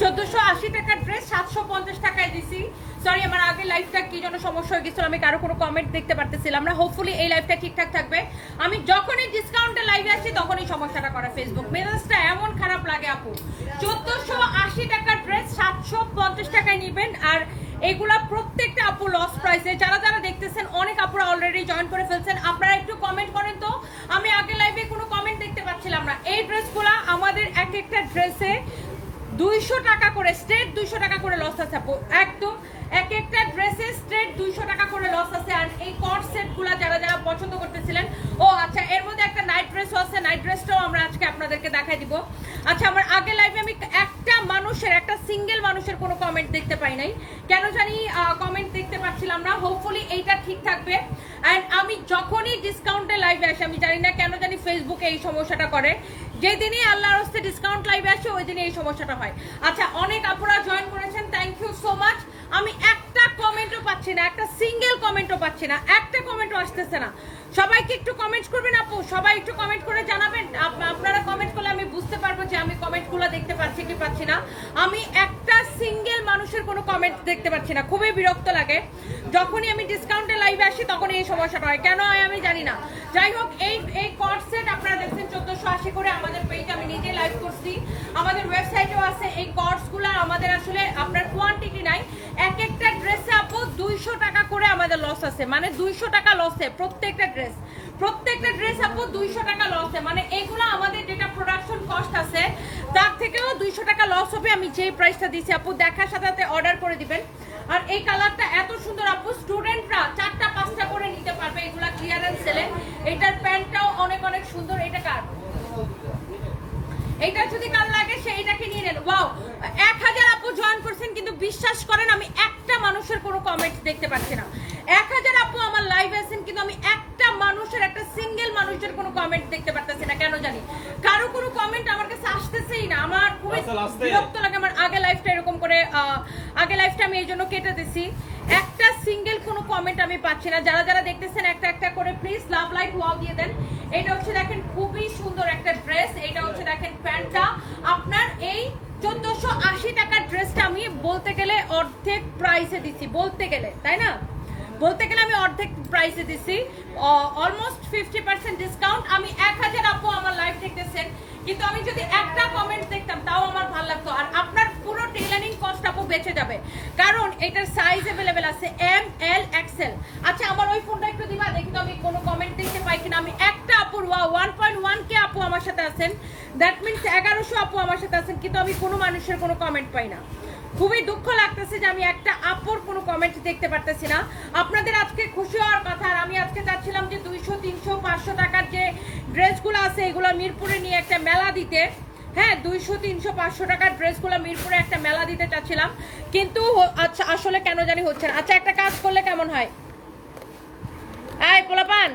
1480 টাকার ড্রেস 750 টাকায় দিছি। সরি, আমার আগে লাইফটা কি জন্য সমস্যা হয়ে গেছিল, আমি কারো কোনো কমেন্ট দেখতে পারতেছিলাম না। হোপফুলি এই লাইফটা ঠিকঠাক থাকবে। আমি যখনই ডিসকাউন্টে লাইভে আসি তখনই সমস্যাটা করে ফেসবুক। মেজাজটা এমন খারাপ লাগে আপু। 1480 টাকার ড্রেস 750 টাকায় নেবেন। আর এগুলা প্রত্যেকটা আপু লস প্রাইসে। যারা যারা দেখতেছেন অনেক আপুরা অলরেডি জয়েন করে ফেলছেন, আপনারা একটু কমেন্ট করেন তো। আমি আগে লাইভে কোনো কমেন্ট দেখতে পাচ্ছিলাম না। এই ড্রেসগুলা আমাদের এক একটা ড্রেসে 200 টাকা করে, স্ট্রেট 200 টাকা করে লস আছে আপু। একদম এক একটা ড্রেসে স্ট্রেট 200 টাকা করে লস আছে। আর এই কট সেটগুলা যারা যারা পছন্দ করতেছিলেন, ও আচ্ছা, এর মধ্যে একটা নাইট ড্রেসও আছে। নাইট ড্রেসটাও আমরা আজকে আপনাদেরকে দেখাই দিব। আচ্ছা, আমার আগে লাইভে আমি একটা মানুষের, একটা সিঙ্গেল মানুষের কোনো কমেন্ট দেখতে পাই নাই, কেন জানি কমেন্ট দেখতে পাচ্ছিলাম না। হোপফুলি এইটা ঠিক থাকবে। অ্যান্ড আমি যখনই ডিসকাউন্টে লাইভে আসি, আমি জানি না কেন জানি ফেসবুকে এই সমস্যাটা করে, যেদিনই আল্লাহর হস্তে ডিসকাউন্ট লাইভে আসে ওই দিনই এই সমস্যাটা হয়। আচ্ছা, অনেক আপুরা জয়েন করেছেন, থ্যাংক ইউ সো মাচ। আমি একটা কমেন্টও পাচ্ছি না, একটা সিঙ্গেল কমেন্টও পাচ্ছি না, একটা কমেন্টও আসতেছে না। সবাইকে একটু কমেন্ট করবেন আপু, সবাই একটু কমেন্ট করে জানাবেন। আপনারা কমেন্ট করলে আমি বুঝতে পারবো যে আমি কমেন্টগুলো দেখতে পাচ্ছি কি পাচ্ছি না। আমি একটা সিঙ্গেল মানুষের কোনো কমেন্ট দেখতে পাচ্ছি না, খুবই বিরক্ত লাগে। যখনই আমি ডিসকাউন্টে লাইভে আসি তখনই এই সমস্যাটা হয়, কেন হয় আমি জানি না। যাই হোক, এই কট সেট আপনারা দেখছেন 1480 করে। আমাদের পেজে আমি নিজে লাইভ করছি, আমাদের ওয়েবসাইটেও আছে। এই কটসগুলো আমাদের আসলে আপনার কোয়ান্টিটি নাই, এক একটা ড্রেসে আপু 200 টাকা করে আমাদের লস আছে। মানে 200 টাকা লসে প্রত্যেকটা ড্রেস আপু 200 টাকা লসে। মানে এগুলো আমাদের যেটা প্রোডাকশন কস্ট আছে তার থেকেও 200 টাকা লস হবে। আমি যেই প্রাইসটা দিছি আপু, দেখার সাথে সাথে অর্ডার করে দিবেন। আর এই কালারটা এত সুন্দর আপু, স্টুডেন্টরা 4টা 5টা করে নিতে পারবে। এগুলা ক্লিয়ারেন্স সেলে। এটার প্যান্টটাও অনেক অনেক সুন্দর। এটা কার, এইটা যদি কাল লাগে সেইটাকে নিয়ে নেন। ওয়াও, 1000 আপু জয়েন করছেন, কিন্তু বিশ্বাস করেন আমি একটা মানুষের কোনো কমেন্ট দেখতে পাচ্ছি না। 1000 আপু আমার লাইভে আছেন, কিন্তু আমি একটা মানুষের, একটা সিঙ্গেল মানুষের কোনো কমেন্ট দেখতে পারতেছি না, কেন জানি। কারো কোনো কমেন্ট আমার কাছে আসতেছেই না। আমার খুবই বিরক্ত লাগে। আমার আগে লাইভটা এরকম করে, আগে লাইভটা আমি এই জন্য কেটে দিছি। একটা সিঙ্গেল কোনো কমেন্ট আমি পাচ্ছি না। যারা যারা দেখতেছেন একটা একটা করে প্লিজ লাভ লাইক ওয়াও দিয়ে দেন। এটা হচ্ছে দেখেন খুবই সুন্দর একটা ড্রেস। এটা হচ্ছে দেখেন প্যান্টটা আপনার এই 1480 টাকার ড্রেসটা আমি বলতে গেলে অর্ধেক প্রাইসে দিচ্ছি, বলতে গেলে, তাই না? বলতে গেলে আমি অর্ধেক প্রাইসে দিচ্ছি, অলমোস্ট 50% ডিসকাউন্ট। আমি 1000 আপু আমার লাইভ দেখতেছেন, কিন্তু আমি যদি একটা কমেন্ট দেখতাম তাও আমার ভালো লাগতো। আর আপনার পুরো টেইলারিং কস্ট আপু বেঁচে যাবে, কারণ এটার সাইজ अवेलेबल আছে এম এল এক্সেল। আচ্ছা, আমার ওই ফোনটা একটু দিবা, দেখি তো আমি কোনো কমেন্ট দেখতে পাই কিনা। আমি একটা আপুর 1.1 কে আপু আমার সাথে আছেন, দ্যাট মিনস 1100 আপু আমার সাথে আছেন, কিন্তু আমি কোনো মানুষের কোনো কমেন্ট পাই না। খুবই দুঃখ লাগতেছে যে আমি একটা আপুর কোনো কমেন্ট দেখতে পারতেছি না। আপনাদের আজকে খুশি হওয়ার কথা। আর আমি আজকে চাচ্ছিলাম যে 200 300 500 টাকার যে ড্রেসগুলো আছে এগুলো মিরপুরে নিয়ে একটা মেলা দিতে। হ্যাঁ, 200 300 500 টাকার ড্রেসগুলো মিরপুরে একটা মেলা দিতে চাচ্ছিলাম, কিন্তু আচ্ছা আসলে কেন জানি হচ্ছে না। আচ্ছা, একটা কাজ করলে কেমন হয়, এই পোলাপান,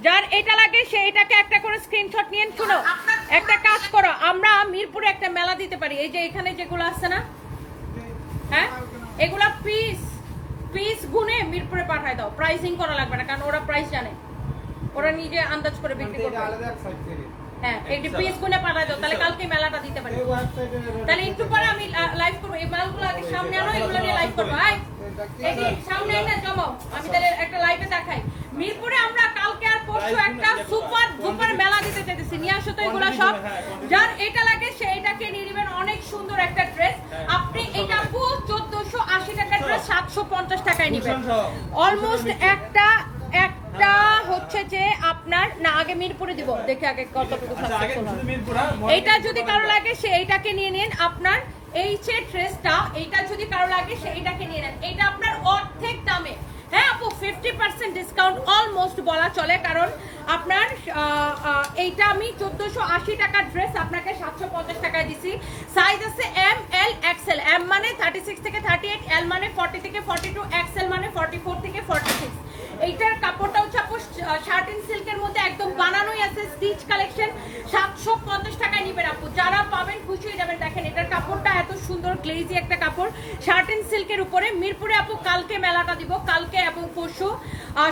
যার এটা লাগে সে এটাকে একটা করে স্ক্রিনশট নিয়ে শুনো। একটা কাজ করো, আমরা মিরপুরে একটা মেলা দিতে পারি। এই যে এখানে যেগুলো আছে না, হ্যাঁ, এগুলা পিস গুনে মিরপুরে পাঠায় দাও। প্রাইসিং করা লাগবে না, কারণ ওরা প্রাইস জানে, ওরা নিজে আন্দাজ করে বিক্রি করবে। হ্যাঁ, এই পিস গুনে পাঠায় দাও, তাহলে কালকে মেলাটা দিতে পারি। তাহলে একটু পরে আমি লাইভ করবো। এই মালগুলো আগে সামনে আনো, এগুলো নিয়ে লাইভ করবো। এই সামনে এনে জমাও, আমি তাহলে একটা লাইভে দেখাই। মিরপুরে আমরা কালকে আর পরশু একটা সুপার মেলা দিতে চাইতেছি। নিয়ে আসো তো এগুলো সব। যার এটা লাগে সে এটাকে নিয়ে নেবেন। অনেক সুন্দর একটা ড্রেস। আপনি এটা আপু 1480 টাকার ড্রেস 750 টাকায় নেবেন। অলমোস্ট একটা হচ্ছে যে আপনার না, আগে মিরপুরে দিব, দেখে আগে কতটুকু সাকসেসফুল হয়। এইটা যদি কারো লাগে সে এইটাকে নিয়ে নেন। আপনার এই যে ড্রেসটা, এইটা যদি কারো লাগে সে এইটাকে নিয়ে নেন। এটা আপনার অর্ধেক দামে। হ্যাঁ আপু, 50% ডিসকাউন্ট অলমোস্ট বলা চলে, কারণ আপনার এইটা আমি 1480 টাকার ড্রেস আপনাকে 750 টাকায় দিছি। সাইজ আছে এম এল এক্সেল। এম মানে 36 থেকে 38, এল মানে 40 থেকে 42, এক্সেল মানে 44 থেকে 46। এইটার কাপড়টা হচ্ছে আপু শার্টিন সিল্কের মধ্যে একদম বানানোই আছে, স্টিচ কালেকশন। 750 টাকায় নিবেন আপু, যারা পাবেন খুশি হয়ে যাবেন। দেখেন এটার কাপড়টা এত সুন্দর, গ্লেজি একটা কাপড়, শার্টিন সিল্কের উপরে। মিরপুরে আপু কালকে মেলাটা দিব, কালকে এবং পরশু,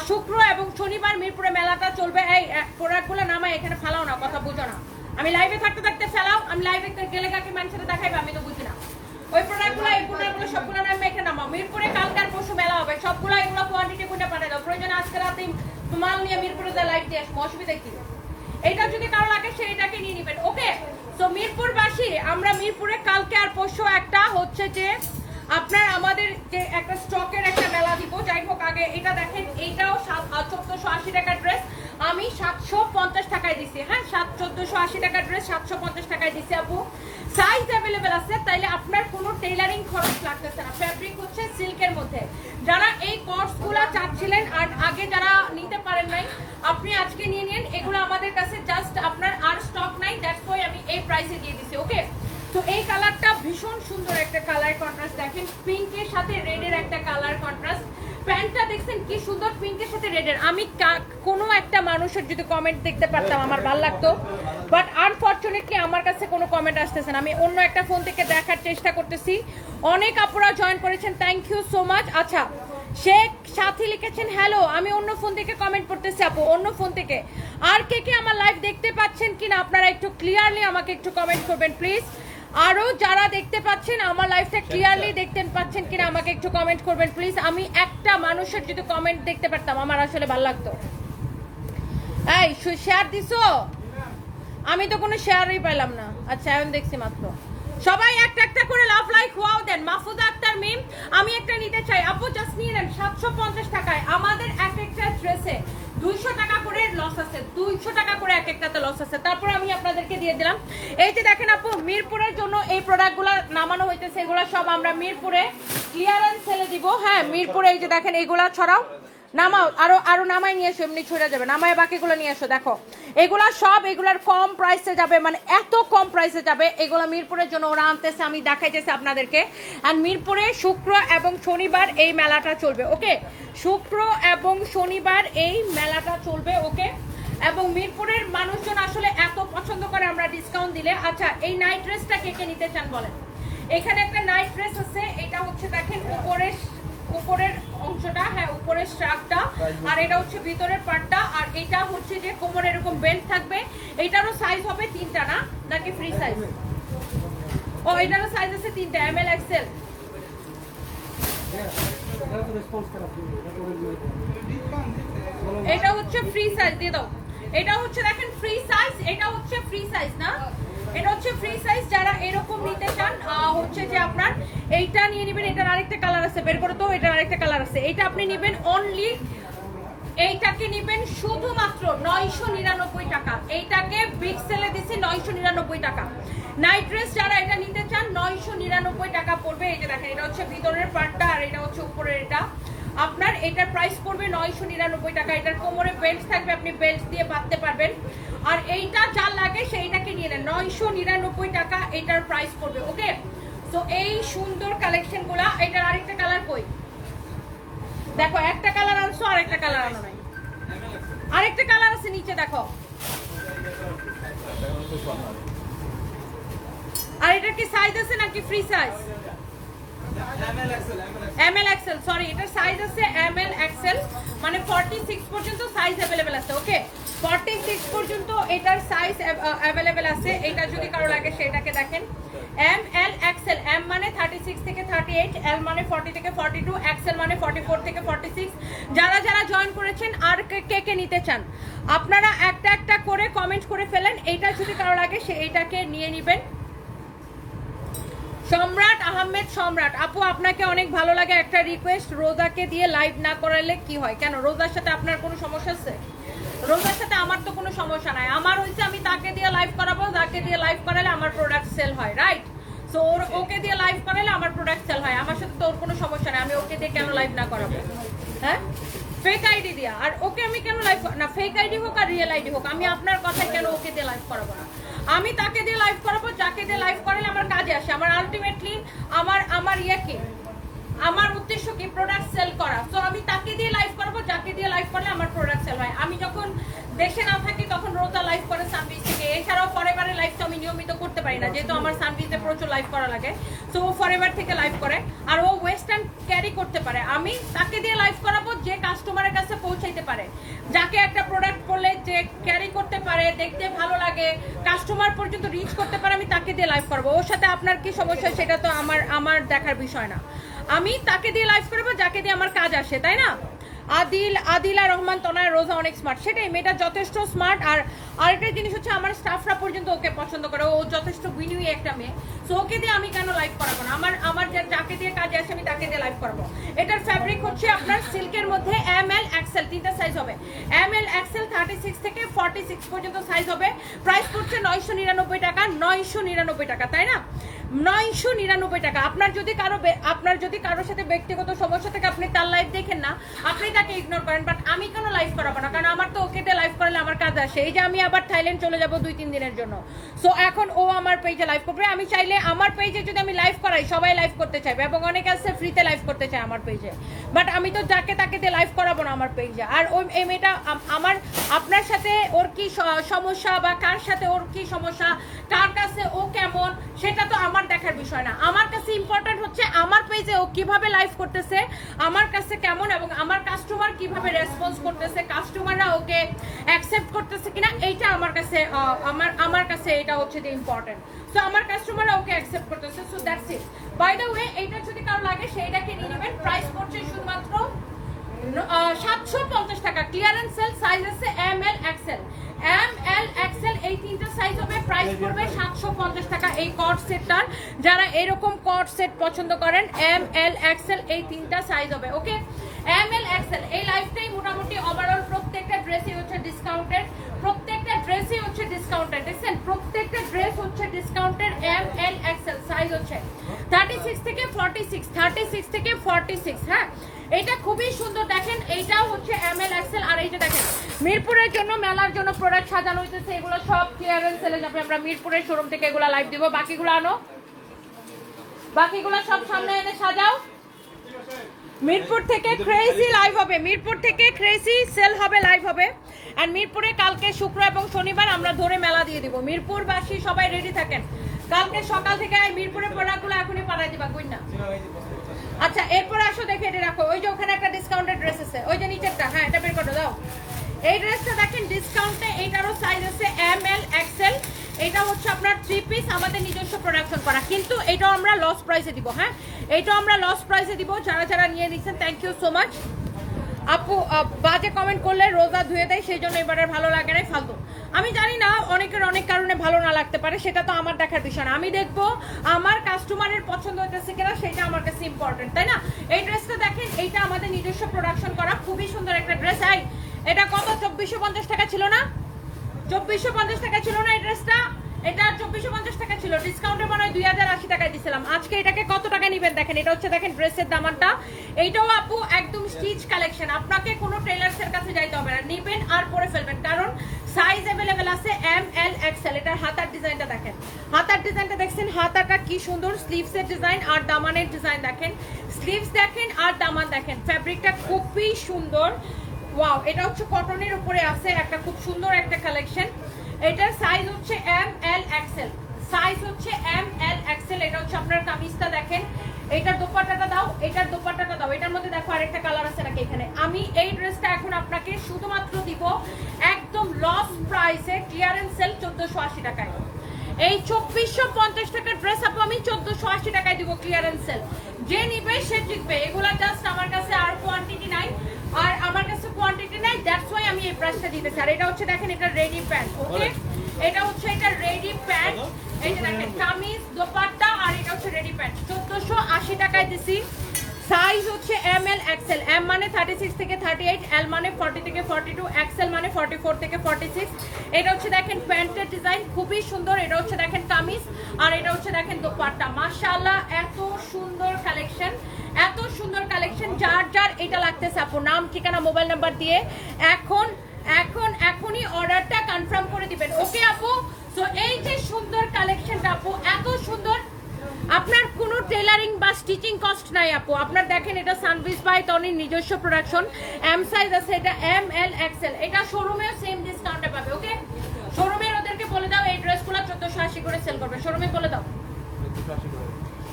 শুক্র এবং শনিবার মিরপুরে মেলাটা চলবে। এই প্রোডাক্টগুলো নামায় এখানে ফেলাও না, কথা বুঝো না। আমি লাইভে থাকতে থাকতে ফেলাও, আমি লাইভে গেলে কাকে মানুষের দেখাইবে, আমি তো বুঝি না। সবাই সবগুলো এগুলো কোয়ান্টিটি কোনটা পাঠিয়ে দাও, প্রয়োজনে আজকে রাতে মাল নিয়ে মিরপুরে লাইভ দিয়ে আসবো, অসুবিধা কি? এটা যদি কারো লাগে সেইটাকে নিয়ে নেবেন। ওকে, তো মিরপুরবাসী, আমরা মিরপুরে কালকে আর পরশু একটা হচ্ছে যে আপনার আমাদের যে একটা স্টকের একটা মেলা দিব। যাই হোক, আগে এটা দেখেন, এইটাও 1480 টাকার ড্রেস আমি 750 টাকায় দিছি। হ্যাঁ, 1480 টাকার ড্রেস 750 টাকায় দিছি আপু। সাইজ অ্যাভেলেবেল আছে, তাইলে আপনার কোনো টেইলারিং খরচ লাগতেছে না। ফ্যাব্রিক হচ্ছে সিল্কের মধ্যে। যারা এই কোর্সগুলো চাচ্ছিলেন আর আগে যারা নিতে পারেন নাই, আপনি আজকে নিয়ে নিন। এগুলো আমাদের কাছে জাস্ট আপনার আর স্টক নাই, দ্যাটস ওয়াই আমি এই প্রাইসে দিয়ে দিছি। ওকে, তো এই কালারটা ভীষণ সুন্দর একটা কালার কন্ট্রাস্ট, দেখেন পিঙ্কের সাথে রেডের একটা কালার কন্ট্রাস্ট। প্যান্টটা দেখছেন কি সুন্দর, পিঙ্কের সাথে রেডের। আমি কোনো একটা মানুষের যদি কমেন্ট দেখতে পারতাম আমার ভালো লাগতো, বাট আনফরচুনেটলি আমার কাছে কোনো কমেন্ট আসতেছে না। আমি অন্য একটা ফোন থেকে দেখার চেষ্টা করতেছি। অনেক আপুরা জয়েন করেছেন, থ্যাংক ইউ সো মাচ। আচ্ছা, শেখ সাথী লিখেছেন হ্যালো, আমি অন্য ফোন থেকে কমেন্ট করতেছি আপু, অন্য ফোন থেকে। আর কে কে আমার লাইভ দেখতে পাচ্ছেন কিনা আপনারা একটু ক্লিয়ারলি আমাকে একটু কমেন্ট করবেন প্লিজ। আরো যারা দেখতে পাচ্ছেন আমার লাইভটা ক্লিয়ারলি দেখতে পাচ্ছেন কিনা আমাকে একটু কমেন্ট করবেন প্লিজ। আমি একটা মানুষের যদি কমেন্ট দেখতে পারতাম আমার আসলে ভালো লাগতো। এই শেয়ার দিছো? আমি তো কোনো শেয়ারই পেলাম না। আচ্ছা, এখন দেখছি মাত্র। সবাই একটা একটা করে লাভ লাইক ওয়াও দেন। মাহফুজা আক্তার মিম, আমি একটা নিতে চাই আপু, জাস্ট নিয়ে নেন 750 টাকায়। আমাদের এক একটা ড্রেসে 200 টাকা করে লস আছে, 200 টাকা করে এক একটাতে লস আছে। তারপর আমি আপনাদেরকে দিয়ে দিলাম। এই যে দেখেন আপু, মিরপুরের জন্য এই প্রোডাক্টগুলো নামানো হইতেছে। এগুলো সব আমরা মিরপুরে ক্লিয়ারেন্স সেলে দিব। হ্যাঁ, মিরপুরে এই যে দেখেন, এগুলা ছড়াও, নামাও, আরো নামাই নিয়ে এসো, এমনি ছড়ে যাবে, নামায় বাকিগুলো নিয়ে এসো। দেখো এগুলা সব এগুলার কম প্রাইসে যাবে, মানে এত কম প্রাইসে যাবে। এগুলো মিরপুরের জন্য ওরা আনতেছে, আমি দেখাইতেছি আপনাদেরকে। আর মিরপুরে শুক্র এবং শনিবার এই মেলাটা চলবে। ওকে, শুক্র এবং শনিবার এই মেলাটা চলবে। ওকে, এবং মিরপুরের মানুষজন আসলে এত পছন্দ করে আমরা ডিসকাউন্ট দিলে। আচ্ছা, এই নাইট ড্রেসটা কে কে নিতে চান বলেন? এখানে একটা নাইট ড্রেস আছে, এটা হচ্ছে দেখেন উপরের অংশটা, হ্যাঁ উপরের স্ট্রাকটা, আর এটা হচ্ছে ভিতরের পার্টটা, আর এটা হচ্ছে যে কোমরে এরকম বেল্ট থাকবে। এটারও সাইজ হবে 3টা না, নাকি ফ্রি সাইজ? ও, এটারও সাইজ আছে 3টা, এমএল এক্সেল। এটা হচ্ছে ফ্রি সাইজ, দিয়ে দাও। এটা হচ্ছে দেখেন ফ্রি সাইজ, এটা হচ্ছে ফ্রি সাইজ না, এটা হচ্ছে ফ্রি সাইজ। যারা এরকম নিতে চান হচ্ছে যে আপনার এইটা নিয়ে নেবেন। এটার আরেকটা কালার আছে, বের করে তো, এটার আরেকটা কালার আছে। এইটা আপনি নেবেন অনলি, এইটাকে নেবেন শুধুমাত্র 999 টাকা। এইটাকে বিগ সেলে দিছি 999 টাকা। নাইট ড্রেস যারা এটা নিতে চান 999 টাকা পড়বে। এই যে দেখেন, এটা হচ্ছে ভিতরের পার্টটা আর এটা হচ্ছে উপরের। এটা আপনার এটার প্রাইস পড়বে 999 টাকা। এটার কোমরে বেল্ট থাকবে, আপনি বেল্ট দিয়ে বাঁধতে পারবেন। আর এইটা যা লাগে সেইটাকে নিয়ে নেন, 999 টাকা এটার প্রাইস পড়বে। ওকে, তো এই সুন্দর কালেকশন গুলা। এটার আরেকটা কালার কই? দেখো, একটা কালার আনছো, আরেকটা কালার আনো নাই, আরেকটা কালার আছে নিচে দেখো। আর এটা কি সাইজ আছে নাকি free size? ML XL, sorry, এটার সাইজ আছে এমএল এক্সেল, মানে 46 পর্যন্ত সাইজ अवेलेबल আছে। ওকে, 46 পর্যন্ত এটার সাইজ अवेलेबल আছে। এটা যদি কারো লাগে সেটাকে দেখেন, এমএল এক্সেল। এম মানে 36 থেকে 38, এল মানে 40 থেকে 42, এক্সেল মানে 44 থেকে 46। যারা যারা জয়েন করেছেন আর কে কে নিতে চান আপনারা একটা একটা করে কমেন্ট করে ফেলেন। এইটা যদি কারো লাগে সে এইটাকে নিয়ে নেবেন। সম্রাট আহমেদ, সম্রাট আপু, আপনাকে অনেক ভালো লাগে। একটা রিকোয়েস্ট, রোজাকে দিয়ে লাইভ না করালে কি হয়? কেন, রোজার সাথে আপনার কোনো সমস্যা আছে? রোজার সাথে আমার তো কোনো সমস্যা নাই। আমার হচ্ছে আমি তাকে দিয়ে লাইভ করাবো, তাকে দিয়ে লাইভ করালে আমার প্রোডাক্ট সেল হয়, রাইট? সো ওকে দিয়ে লাইভ করালে আমার প্রোডাক্ট সেল হয়। আমার সাথে তো ওর কোনো সমস্যা নাই, আমি ওকে দিয়ে কেন লাইভ না করাবো? হ্যাঁ, ফেক আইডি দিয়া। আর ওকে আমি কেন লাইভ না, ফেক আইডি হোক আর রিয়েল আইডি হোক, আমি আপনার কথায় কেন ওকে দিয়ে লাইভ করাবো না? আমি তাকে দিয়ে লাইভ করাবো, যাকে দিয়ে লাইভ করালে আমার কাজে আসে। আমার আলটিমেটলি আমার ইয়ে কি, আমার উদ্দেশ্য কি? প্রোডাক্ট সেল করা। সো আমি তাকে দিয়ে লাইভ করাবো, যাকে দিয়ে লাইভ করলে আমার প্রোডাক্ট সেল হয়। আমি যখন দেশে না থাকি তখন রোজা লাইভ করে সানবিচ থেকে। এছাড়াও ফরএভারের লাইভ তো আমি নিয়মিত করতে পারি না, যেহেতু আমার সানবিচে প্রচুর লাইভ করা লাগে। সো ও ফরএভার থেকে লাইভ করে, আর ও ওয়েস্টার্ন ক্যারি করতে পারে। আমি তাকে দিয়ে লাইভ করাবো যে কাস্টমারের কাছে পৌঁছাইতে পারে, যাকে একটা প্রোডাক্ট করলে যে ক্যারি করতে পারে, দেখতে ভালো লাগে, কাস্টমার পর্যন্ত রিচ করতে পারে, আমি তাকে দিয়ে লাইভ করবো। ওর সাথে আপনার কি সমস্যা সেটা তো আমার দেখার বিষয় না। আমি তাকে দিয়ে লাইভ করবো যাকে দিয়ে আমার কাজ আসে, তাই না? আদিলা রহমান তনয় রোজা অনেক স্মার্ট, সেটাই, মেয়েটা যথেষ্ট স্মার্ট। আর আরেকটা জিনিস হচ্ছে আমার স্টাফরা পর্যন্ত ওকে পছন্দ করে, ও যথেষ্ট বিনিয়োগী একটা মেয়ে। সো ওকে দিয়ে আমি কেন লাইভ করাবো না? আমার যাকে দিয়ে কাজে আসে আমি তাকে দিয়ে লাইভ করবো। এটার ফ্যাব্রিক হচ্ছে আপনার সিল্কের মধ্যে ML XL তিনটা সাইজ হবে। ML XL 36 থেকে 46 পর্যন্ত সাইজ হবে। প্রাইস পড়ছে 999 টাকা, 999 টাকা, তাই না? 999 টাকা। আপনার যদি কারোর সাথে ব্যক্তিগত সমস্যা থাকে, আপনি তার লাইভ দেখেন না, আপনি তাকে ইগনোর করেন, বাট আমি কেন লাইভ করাবো না? কারণ আমার তো ওকে দিয়ে লাইভ করলে আমার কাজ আসে। এই যে আমি আবার থাইল্যান্ড চলে যাবো 2-3 দিনের জন্য, সো এখন ও আমার পেজে লাইভ করবে। আমি চাইলে আমার পেজে যদি আমি লাইভ করাই, সবাই লাইভ করতে চাইবে, এবং অনেকে আছে ফ্রিতে লাইভ করতে চায় আমার পেজে, বাট আমি তো যাকে তাকে দিয়ে লাইভ করাবো না আমার পেজে। আর ওই এই মেয়েটা আপনার সাথে ওর কি সমস্যা, বা কার সাথে ওর কি সমস্যা, কার কাছে ও কেমন, সেটা তো আমার দেখার বিষয় না। আমার কাছে ইম্পর্টেন্ট হচ্ছে আমার পেজে ও কিভাবে লাইভ করতেছে, আমার কাছে কেমন, এবং আমার কাস্টমার কিভাবে রেসপন্স করতেছে, কাস্টমাররা ওকে অ্যাকসেপ্ট করতেছে কিনা, এইটা আমার কাছে এটা হচ্ছে যে ইম্পর্টেন্ট। সো আমার কাস্টমাররা ওকে অ্যাকসেপ্ট করতেছে, so that's it. By the way, এইটা যদি কারো লাগে সেইটাকে নিয়ে নেবেন। প্রাইস পড়ছে শুধুমাত্র 750 টাকা। ক্লিয়ারেন্স সেল, সাইজ আছে ML XL, এই তিনটা সাইজ হবে। প্রাইস পড়বে 750 টাকা এই কট সেটটার। যারা এরকম কট সেট পছন্দ করেন, ML XL এই তিনটা সাইজ হবে। ওকে, ML XL এই লাইফটাই মোটামুটি ওভারঅল প্রত্যেকটা ড্রেসই হচ্ছে ডিসকাউন্টেড, দেখছেন, প্রত্যেকটা ড্রেস হচ্ছে ডিসকাউন্টেড। ML XL সাইজ হচ্ছে 36 থেকে 46, হ্যাঁ, এটা খুবই সুন্দর। দেখেন, এইটাও হচ্ছে ML XL। আর এইটা দেখেন, মিরপুরের জন্য, মেলার জন্য প্রোডাক্ট সাজানো হইতেছে, এগুলো সব ক্লিয়ারেন্স সেলে যাবে। আমরা মিরপুরের শোরুম থেকে এগুলো লাইভ দিব। বাকিগুলো আনো, বাকিগুলো সব সামনে এনে সাজাও। মিরপুর থেকে ক্রেজি লাইভ হবে, মিরপুর থেকে ক্রেজি সেল হবে, লাইভ হবে। আর মিরপুরে কালকে শুক্র এবং শনিবার আমরা ধরে মেলা দিয়ে দিব। মিরপুরবাসী সবাই রেডি থাকেন, কালকে সকাল থেকে মিরপুরের প্রোডাক্টগুলো এখনই পাঠাই দিবা, কই না? আচ্ছা, এরপর আসো, দেখে এটা রাখো। ওই যে ওখানে একটা ডিসকাউন্টেড ড্রেস আছে, ওই যে নিচেরটা, হ্যাঁ, এটা বের করে দাও। এই ড্রেসটা দেখেন ডিসকাউন্টে, এইটারও সাইজ আছে ML XL। এটা হচ্ছে আপনার 3 পিস, আমাদের নিজস্ব প্রোডাকশন করা, কিন্তু এটাও আমরা লস প্রাইসে দিব। হ্যাঁ, এটাও আমরা লস প্রাইসে দিব। যারা নিয়ে নিচ্ছেন, থ্যাংক ইউ সো মাচ। আপু বাজে কমেন্ট করলে রোজা ধুয়ে দেয়, সেই জন্য এবারে ভালো লাগে না, ফালতু। আমি জানি না, অনেকের অনেক কারণে ভালো না লাগতে পারে, সেটা তো আমার দেখার বিষয় না। আমি দেখবো আমার কাস্টমারের পছন্দ হইতেছে কিনা, সেটা আমার কাছে ইম্পর্টেন্ট, তাই না? এই ড্রেসটা দেখেন, এইটা আমাদের নিজস্ব প্রোডাকশন করা, খুবই সুন্দর একটা ড্রেস। এটা কত? 2450 টাকা ছিল না? 2450 টাকা ছিল না এই ড্রেসটা? এটা 2450 টাকা ছিল, ডিসকাউন্টে মনে হয় 2080 টাকায় দিছিলাম। আজকে এটাকে কত টাকা নেবেন দেখেন। এটা হচ্ছে দেখেন ড্রেসের দামানটা। এইটাও আপু একদম স্টিচ কালেকশন, আপনাকে কোনো টেইলার্সের কাছে যাইতে হবে না, নেবেন আর পরে ফেলবেন, কারণ সাইজ अवेलेबल আছে ML XL। এটার হাতার ডিজাইনটা দেখেন, হাতার ডিজাইনটা দেখছেন, হাতাটা কি সুন্দর, স্লিভসের ডিজাইন আর দামানের ডিজাইন দেখেন, স্লিভস দেখেন আর দামান দেখেন, ফ্যাব্রিকটা খুবই সুন্দর। ওয়াও, এটা হচ্ছে কটনের উপরে আছে, একটা খুব সুন্দর একটা কালেকশন। এটার সাইজ হচ্ছে ML XL, সাইজ হচ্ছে ML XL। এটা হচ্ছে আপনার কামিজটা দেখেন, এটার দোপাট্টাটা দাও, এটার দোপাট্টাটা দাও। এটার মধ্যে দেখো আরেকটা কালার আছে নাকি এখানে। আমি এই ড্রেসটা এখন আপনাকে শুধুমাত্র দিব একদম লস প্রাইসে, ক্লিয়ারেন্স সেল 1480 টাকায়। এই 2450 টাকার ড্রেস আপু আমি 1480 টাকায় দিব, ক্লিয়ারেন্স সেল। যে নিবে সে জিতবে। এগুলা জাস্ট আমার কাছে আর কোয়ান্টিটি নাই, আর আমার কাছে কোয়ান্টিটি নাই, দ্যাটস ওয়াই আমি এই প্রাইসটা দিতেছি। আর এটা হচ্ছে দেখেন, এটা রেডি প্যান্ট। ওকে, এটা হচ্ছে এটা রেডি প্যান্ট। এই যে দেখেন কামিজ, দোপাট্টা, আর এটা হচ্ছে রেডি প্যান্ট। 1480 টাকায় দিছি। সাইজ হচ্ছে ML XL। M মানে 36 থেকে 38, L মানে 40 থেকে 42, XL মানে 44 থেকে 46। এটা হচ্ছে দেখেন প্যান্টের ডিজাইন, খুবই সুন্দর। এটা হচ্ছে দেখেন কামিজ, আর এটা হচ্ছে দেখেন দোপাট্টা। মাশাআল্লাহ, এত সুন্দর কালেকশন, এত সুন্দর কালেকশন। যার এটা লাগতেছে আপু, নাম, ঠিকানা, মোবাইল নাম্বার দিয়ে এখনই অর্ডারটা কনফার্ম করে দিবেন। ওকে আপু, সো এই যে সুন্দর কালেকশনটা আপু, এত সুন্দর। আপনার কোনো টেলারিং বা স্টিচিং কস্ট নাই আপু। আপনার দেখেন এটা সানভিস বাই তনির নিজস্ব প্রোডাকশন, এম সাইজ আছে, এটা এম এল এক্সেল, এটা শোরুমেও সেম ডিসকাউন্টে পাবে। ওকে, শোরুমের ওদেরকে বলে দাও এই ড্রেসগুলো 1480 করে সেল করবে, শোরুমে বলে দাও।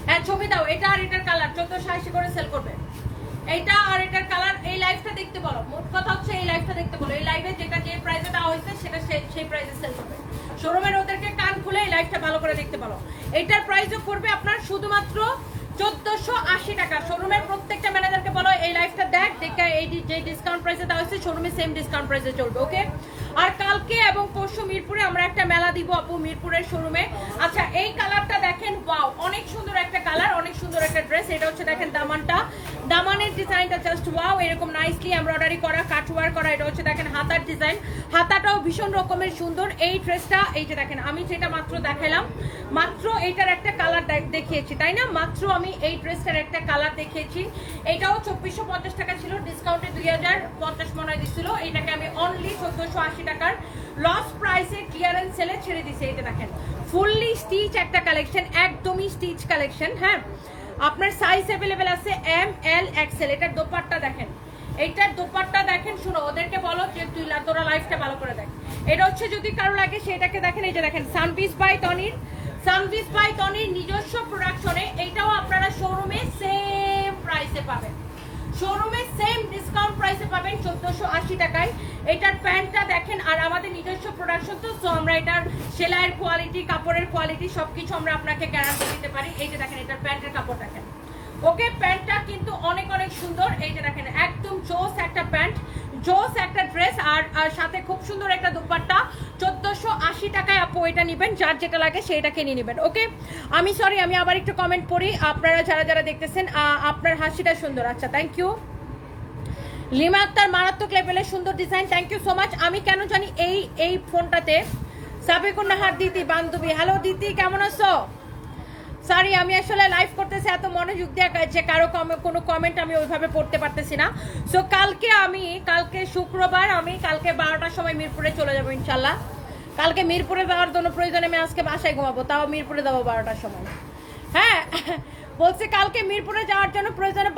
হ্যাঁ ছবি দাও, এটা আর এটার কালার 1480 করে সেল করবে, এইটা আর এটার কালার। এই লাইভটা দেখতে বলো, মোট কথা হচ্ছে এই লাইভটা দেখতে বলো। এই লাইভে যেটা যে প্রাইসে দেওয়া হয়েছে সেটা সেই প্রাইসে সেল করবে। শোরুমের ওদেরকে কান খুলে এই লাইভটা ভালো করে দেখতে বলো। এইটার প্রাইসও পড়বে আপনার শুধুমাত্র 1480 টাকা। শোরুমের প্রত্যেকটা ম্যানেজারকে বলো এই লাইভটা দেখে এই যে ডিসকাউন্ট প্রাইসে দেওয়া হচ্ছে শোরুমে সেম ডিসকাউন্ট প্রাইসে চলবে। ওকে, আর কালকে এবং পরশু মিরপুরে আমরা একটা মেলা দিব আপু, মিরপুরের শোরুমে। আচ্ছা এই কালারটা দেখেন, ওয়াও অনেক সুন্দর একটা কালার, অনেক সুন্দর একটা ড্রেস। এটা হচ্ছে দেখেন দামানটা, দামানের ডিজাইনটা জাস্ট ওয়াও, এরকম নাইসলি এমব্রয়ডারি করা, কাটওয়ার করা। এটা হচ্ছে দেখেন হাতার ডিজাইন, হাতাটাও ভীষণ রকমের সুন্দর। এই ড্রেসটা এই যে দেখেন, আমি যেটা মাত্র দেখালাম, মাত্র এইটার একটা কালার দেখিয়েছি তাই না, মাত্র আমি এই ড্রেসটার একটা কালার দেখিয়েছি। এটাও 2450 টাকা ছিল, ডিসকাউন্টে 2050 মনে হয় দিচ্ছিল। এইটাকে আমি অনলি 1480 টাকার লস প্রাইসে ক্লিয়ারেন্স সেলে ছেড়ে দিছি। এইটা দেখেন ফুললি স্টিচ একটা কালেকশন, একদমই স্টিচ কালেকশন। হ্যাঁ আপনার সাইজ অ্যাভেলেবেল আছে এম এল এক্সেল। এটার দোপাট্টা দেখেন, এইটার দোপাট্টা দেখেন। শুনো ওদেরকে বলো যে তোরা লাইফটা ভালো করে দেখ। এটা হচ্ছে যদি কারো লাগে সেটাকে দেখেন, এই যে দেখেন সানপিস বাই তনির, সানপিস বাই তনির নিজস্ব প্রোডাকশনে। এইটাও আপনারা শোরুমে সেম প্রাইসে পাবেন, শোরুমে সেম ডিসকাউন্ট প্রাইসে পাবেন 1480 টাকায়। এটার প্যান্টটা দেখেন, আর আমাদের নিজস্ব প্রোডাকশন তো, সো আমরা এটার সেলাইয়ের কোয়ালিটি, কাপড়ের কোয়ালিটি সবকিছু আমরা আপনাকে গ্যারান্টি দিতে পারি। এই যে দেখেন এটার প্যান্টের কাপড় দেখেন, ওকে প্যান্টটা কিন্তু অনেক অনেক সুন্দর। এই যে দেখেন একদম জোস একটা প্যান্ট, জোস একটা ড্রেস, আর সাথে খুব সুন্দর একটা দুপাট্টা। 1480 টাকায় আপু এটা নেবেন, যার যেটা লাগে সেইটাকে নিয়ে নেবেন। ওকে, আমি সরি আমি আবার একটু কমেন্ট পড়ি। আপনারা যারা যারা দেখতেছেন, আপনার হাসিটা সুন্দর। আচ্ছা থ্যাংক ইউ লিমা আক্তার, মারাত্মক লেভেলের সুন্দর design, thank you so much. আমি কেন জানি এই ফোনটাতে সাবেকুন নাহার দিদি বান্ধবী, হ্যালো দিদি কেমন আছো? সরি আমি আসলে লাইভ করতেছি, এত মনোযোগ দিয়ে যে কারো কোনো কমেন্ট আমি ওইভাবে পড়তে পারতেছি না। সো কালকে শুক্রবার, আমি কালকে 12টার সময় মিরপুরে চলে যাবো ইনশাল্লাহ। কালকে মিরপুরে যাওয়ার জন্য প্রয়োজনে আমি আজকে বাসায় ঘুমাবো, তাও মিরপুরে যাবো 12টার সময়। হ্যাঁ বলছে কালকে মিরপুরে যাওয়ার জন্য প্রয়োজনে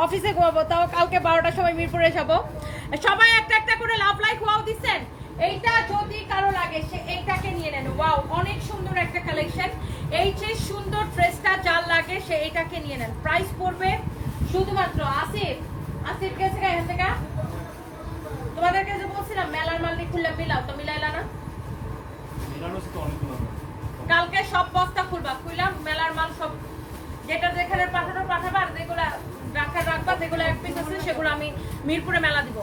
অফিসে ঘুমাবো, তাও কালকে 12টার সময় মিরপুরে যাবো। সবাই একটা একটা করে লাভ লাইক ওয়াও দিচ্ছেন। এইটা যদি কারো লাগে সে এইটাকে নিয়ে নেন, ওয়াও অনেক সুন্দর একটা কালেকশন। এই যে সুন্দর ড্রেসটা যার লাগে সে এইটাকে নিয়ে নেন। প্রাইস পড়বে শুধুমাত্র আসিফ গেছে এখান থেকে, তোমাদেরকে যে বলছিলাম মেলার মাল দিয়ে খুললে মিলাও, তো মিলাইলা না। কালকে সব বস্তা খুললাম মেলার মাল সব, যেটা যেখানে পাঠাবা, আর যেগুলা রাখবা, যেগুলো এক পিস আছে সেগুলো আমি মিরপুরে মেলা দিব।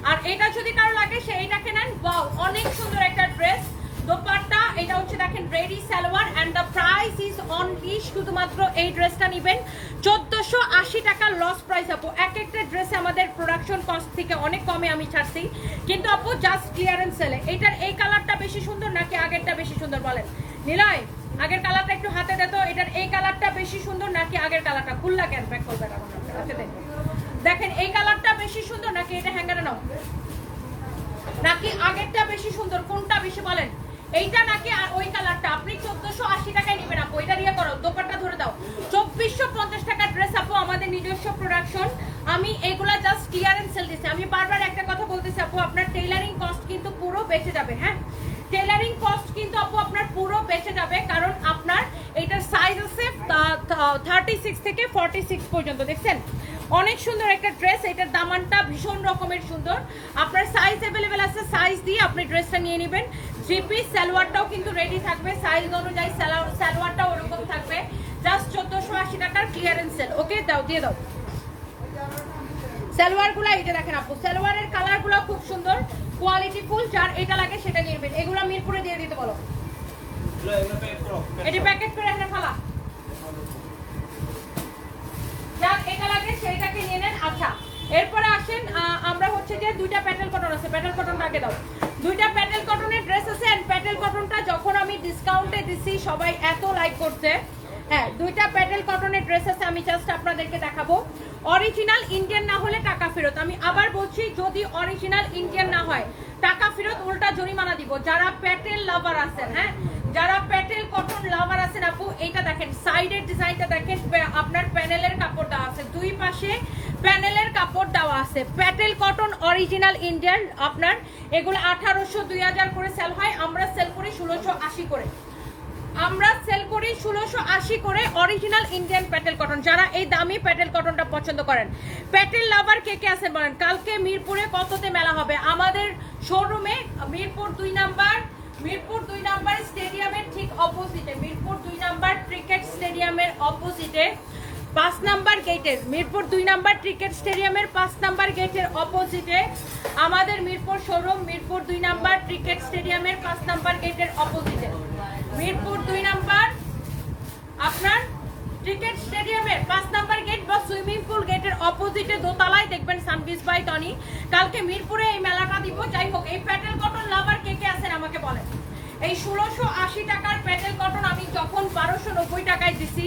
আর এটা যদি কারো লাগে সে এইটাকে নেন, ওয়াও অনেক সুন্দর একটা ড্রেস। দোপাট্টা এটা হচ্ছে দেখেন ready salwar, and the price is only, শুধুমাত্র এই ড্রেসটা নেবেন 1480 টাকা লস প্রাইস আপু। এক একটা ড্রেসে আমাদের প্রোডাকশন কস্ট থেকে অনেক কমে আমি ছাড়ছি, কিন্তু আপু জাস্ট ক্লিয়ারেন্স সেলে। এটার এই কালারটা বেশি সুন্দর নাকি আগেরটা বেশি সুন্দর বলেন? নিলয় আগের কালারটা একটু হাতে দে তো, এটার এই কালারটা বেশি সুন্দর নাকি আগের কালারটা? খুললা কেন ব্যাক করবে না? আচ্ছা দেখেন এই কালারটা বেশি সুন্দর নাকি এটা হ্যাঙ্গারে নাও, নাকি আগেরটা বেশি সুন্দর, কোনটা বেশি বলেন? এইটা নাকি ওই কালারটা? আপনি 1480 টাকায় নেবেন আপু, এটা দিয়ে করো। দোপাট্টা ধরে দাও, 2450 টাকা ড্রেস আপু, আমাদের নিজস্ব প্রোডাকশন। আমি এগুলা জাস্ট ক্লিয়ারেন্স সেল দিচ্ছি। আমি বারবার একটা কথা বলতেছি আপু, আপনার টেইলারিং কস্ট কিন্তু পুরো বেঁচে যাবে। হ্যাঁ টেইলারিং কস্ট কিন্তু আপু আপনার পুরো বেঁচে যাবে, কারণ আপনার এইটার সাইজ আছে 36 থেকে 46 পর্যন্ত। দেখছেন অনেক সুন্দর একটা ড্রেস, এটার দামানটা ভীষণ রকমের সুন্দর। আপনার সাইজ অ্যাভেলেবেল আছে, সাইজ দিয়ে আপনি ড্রেসটা নিয়ে নেবেন। 3 পিস সালোয়ারটাও কিন্তু রেডি থাকবে, সাইজ অনুযায়ী সালোয়ারটাও ওরকম থাকবে। জাস্ট 1480 টাকার ক্লিয়ারেন্স সেল। ওকে দাও, দিয়ে দাও সালোয়ারগুলো। এই যে দেখেন আপু সালোয়ারের কালারগুলো খুব সুন্দর, কোয়ালিটি ফুল, যার এটা লাগে সেটা নিয়ে নেবেন। এগুলো মিরপুরে দিয়ে দিতে বলো, এটি প্যাকেট করে এখানে ফালা, যার এটা লাগে সেইটাকে নিয়ে নেন। আচ্ছা এরপরে আসেন, আমরা হচ্ছে যে দুইটা প্যাটেল কটন আছে, প্যাটেল কটনটা আগে দাও। দুইটা প্যাটেল কটনের ড্রেস আছে, এন্ড প্যাটেল কটনটা যখন আমি ডিসকাউন্টে দিছি সবাই এত লাইক করছে। হ্যাঁ দুইটা প্যাটেল কটনের ড্রেস আছে, আমি জাস্ট আপনাদেরকে দেখাবো। অরিজিনাল ইন্ডিয়ান না হলে টাকা ফেরত। আমি আবার বলছি, যদি অরিজিনাল ইন্ডিয়ান না হয় টাকা ফেরত, উল্টা জরিমানা দিব। যারা প্যাটেল লাভার আছেন, হ্যাঁ যারা প্যাটেল কটন লাভার আছেন আপু, এইটা দেখেন সাইডের ডিজাইনটা দেখেন, আপনার প্যানেলের কাপড় দেওয়া আছে, দুই পাশে প্যানেলের কাপড় দেওয়া আছে। প্যাটেল কটন অরিজিনাল ইন্ডিয়ান, আপনার এগুলো 1800 2000 করে সেল হয়, আমরা সেল করি 1680 করে, আমরা সেল করি 1680 করে অরিজিনাল ইন্ডিয়ান প্যাটেল কটন। যারা এই দামি প্যাটেল কটনটা পছন্দ করেন, প্যাটেল লাভার কে কে আছেন বলেন। কালকে মিরপুরে কততে মেলা হবে? আমাদের শোরুমে মিরপুর 2 নাম্বার, মিরপুর 2 নাম্বার স্টেডিয়ামের ঠিক অপোজিটে, মিরপুর 2 নাম্বার ক্রিকেট স্টেডিয়ামের অপোজিটে 5 নাম্বার গেটের, মিরপুর 2 নাম্বার ক্রিকেট স্টেডিয়ামের 5 নাম্বার গেটের অপোজিটে আমাদের Mirpur showroom, Mirpur 2 number cricket স্টেডিয়ামের 5 নাম্বার গেটের অপোজিটে, মিরপুর 2 নাম্বার আপনার ক্রিকেট স্টেডিয়ামের 5 নাম্বার গেট বা সুইমিং পুল গেটের অপোজিটে দোতলায় দেখবেন সানবিজ বাই টনি। কালকে মিরপুরে এই মেলাটা দিব। যাই হোক, এই প্যাটেল কটন লাভার কে কে আছেন আমাকে বলেন। এই 1680 টাকার প্যাটেল কটন আমি যখন 1290 টাকায় দিছি,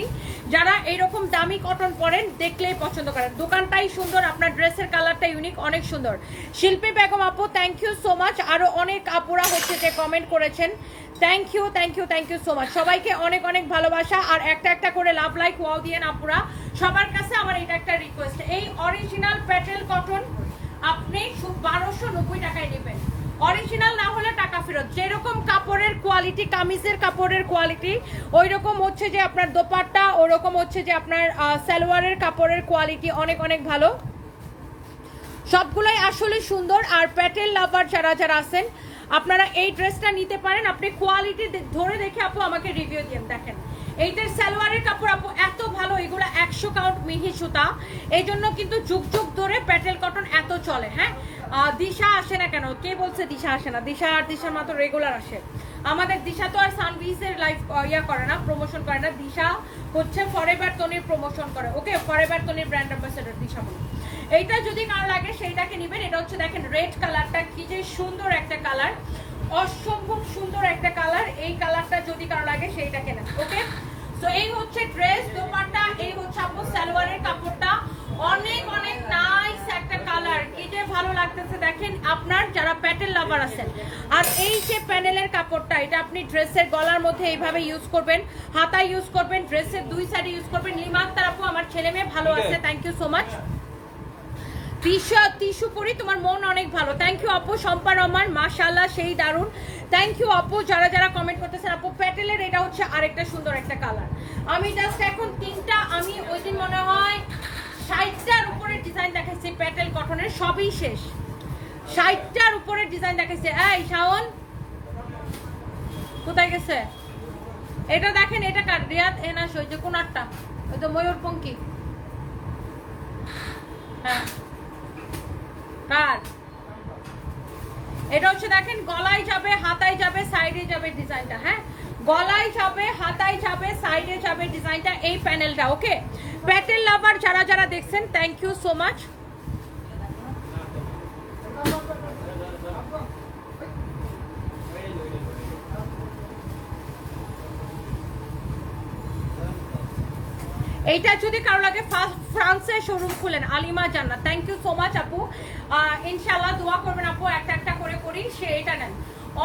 যারা এইরকম দামি কটন পরেন দেখলেই পছন্দ করেন। দোকানটাই সুন্দর, আপনার ড্রেসের কালারটা ইউনিক, অনেক সুন্দর। শিল্পী বেগম আপু থ্যাংক ইউ সো মাচ। আরো অনেক আপুরা হচ্ছে যে কমেন্ট করেছেন, thank you thank you thank you so much. সবাইকে অনেক অনেক ভালোবাসা, আর একটা একটা করে লাভ লাইক ওয়াও দিয়েন আপুরা। সবার কাছে আমার এটা একটা রিকোয়েস্ট, এই অরিজিনাল প্যাটেল কটন আপনি 1290 টাকায় নেবেন, অরিজিনাল না হলে টাকা ফেরত। যেরকম কাপড়ের কোয়ালিটি, কামিজের কাপড়ের কোয়ালিটি, ওই রকম হচ্ছে যে আপনার দোপাট্টা, ওরকম হচ্ছে যে আপনার সালোয়ারের কাপড়ের কোয়ালিটি অনেক অনেক ভালো, সবগুলোই আসলে সুন্দর। আর প্যাটেল লাভার যারা যারা আছেন আপনারা এই ড্রেসটা নিতে পারেন। আপনি কোয়ালিটি ধরে দেখে আপু আমাকে রিভিউ দিন। দেখেন এইটার সালোয়ারের কাপড় আপু এত ভালো, এগুলো 100 কাউন্ট মিহি সুতা, এই জন্য কিন্তু যুগ যুগ ধরে প্যাটেল কটন এত চলে। হ্যাঁ, দিশা আসে না কেন? কে বলছে দিশা আসে না? দিশা আর দিশার মাত্র রেগুলার আসে। আমাদের দিশা তো আর সানভিজের লাইফ ইয়া করে না, প্রমোশন করে না। দিশা হচ্ছে ফরএভার তনির প্রমোশন করে। ওকে, ফরএভার তনির ব্র্যান্ড অ্যাম্বাসেডর দিশা বলে। এইটা যদি কারো লাগে সেইটাকে নেবেন। এটা হচ্ছে দেখেন রেড কালারটা কি যে সুন্দর একটা কালার, অসম্ভব সুন্দর একটা কালার। এই কালারটা যদি কারো লাগে সেইটাকে নেন। ওকে, তো এই হচ্ছে ড্রেস, দোপাট্টা, এই হচ্ছে আপনার সালোয়ারের কাপড়টা, অনেক অনেক নাইস একটা কালার, কি যে ভালো লাগতেছে দেখেন আপনার যারা প্যাটেল লাভার আছেন। আর এই যে প্যানেলের কাপড়টা, এটা আপনি ড্রেসের গলার মধ্যে এইভাবে ইউজ করবেন, হাতায় ইউজ করবেন, ড্রেসের দুই সাইডে ইউজ করবেন। লিমা আক্তার আপু আমার ছেলে মেয়ে ভালো আছে, থ্যাংক ইউ সো মাচ। টিস্যু পরি তোমার মন অনেক ভালো, থ্যাংক ইউ আপু। শম্পা রহমান মাশাআল্লাহ সেই দারুন, থ্যাংক ইউ আপু। যারা যারা কমেন্ট করতেছেন আপু, প্যাটেলের এটা হচ্ছে আরেকটা সুন্দর একটা কালার। আমি জাস্ট এখন তিনটা, আমি ওই দিন মনে হয় 60টার উপরে ডিজাইন দেখাইছি প্যাটেল কটনের, সবই শেষ। 60টার উপরে ডিজাইন দেখাইছে। এই শাওন কোথায় গেছে? এটা দেখেন, এটা কার? রিয়াদ এনাস, ওই যে কোনারটা, ওই তো ময়ূরপঙ্খী। হ্যাঁ, কার? এটা হচ্ছে দেখেন গলায় যাবে, হাতায় যাবে, সাইডে যাবে ডিজাইনটা। হ্যাঁ, গলায় যাবে, হাতায় যাবে, সাইডে যাবে ডিজাইনটা, এই প্যানেলটা। ওকে, প্যাটেল লাভার যারা যারা দেখছেন থ্যাংক ইউ সো মাচ। এইটা যদি কারো লাগে ফ্রান্সের শোরুম খুলেন, আলিমা জান্নাত, থ্যাংক ইউ সো মাচ আপু। ইনশাআল্লাহ দোয়া করবেন আপু, একটা একটা করে করি, সে এটা নেন,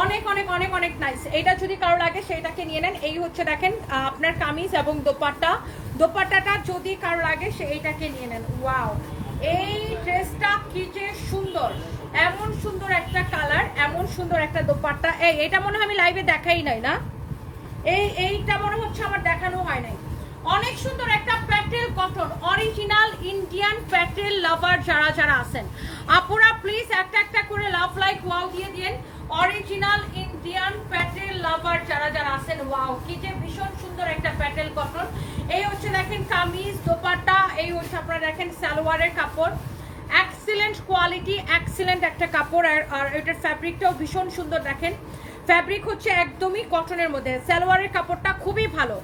অনেক অনেক অনেক অনেক নাইস। এটা যদি কারো লাগে সেটাকে নিয়ে নেন। এই হচ্ছে দেখেন আপনার কামিজ এবং দোপাট্টা, দোপাট্টাটা যদি কারো লাগে সে এইটাকে নিয়ে নেন। ওয়াও, এই ড্রেসটা কি যে সুন্দর, এমন সুন্দর একটা কালার, এমন সুন্দর একটা দোপাট্টা। এইটা মনে হয় আমি লাইভে দেখাই নাই না, এইটা মনে হচ্ছে আমার দেখানো হয় নাই। অনেক সুন্দর একটা প্যাটেল কটন, অরিজিনাল ইন্ডিয়ান প্যাটেল লাভার যারা যারা আছেন আপুরা প্লিজ একটা একটা করে লাভ লাইক ওয়াও দিয়ে দিন। অরিজিনাল ইন্ডিয়ান প্যাটেল লাভার যারা যারা আছেন, ওয়াও কি যে ভীষণ সুন্দর একটা প্যাটেল কটন। এই হচ্ছে দেখেন কামিজ, দোপাট্টা, এই হচ্ছে আপনারা দেখেন সালোয়ারের কাপড়, এক্সিলেন্ট কোয়ালিটি, এক্সিলেন্ট একটা কাপড়। আর এটার ফ্যাব্রিকটাও ভীষণ সুন্দর। দেখেন ফ্যাব্রিক হচ্ছে একদমই কটনের মধ্যে, সালোয়ারের কাপড়টা খুবই ভালো।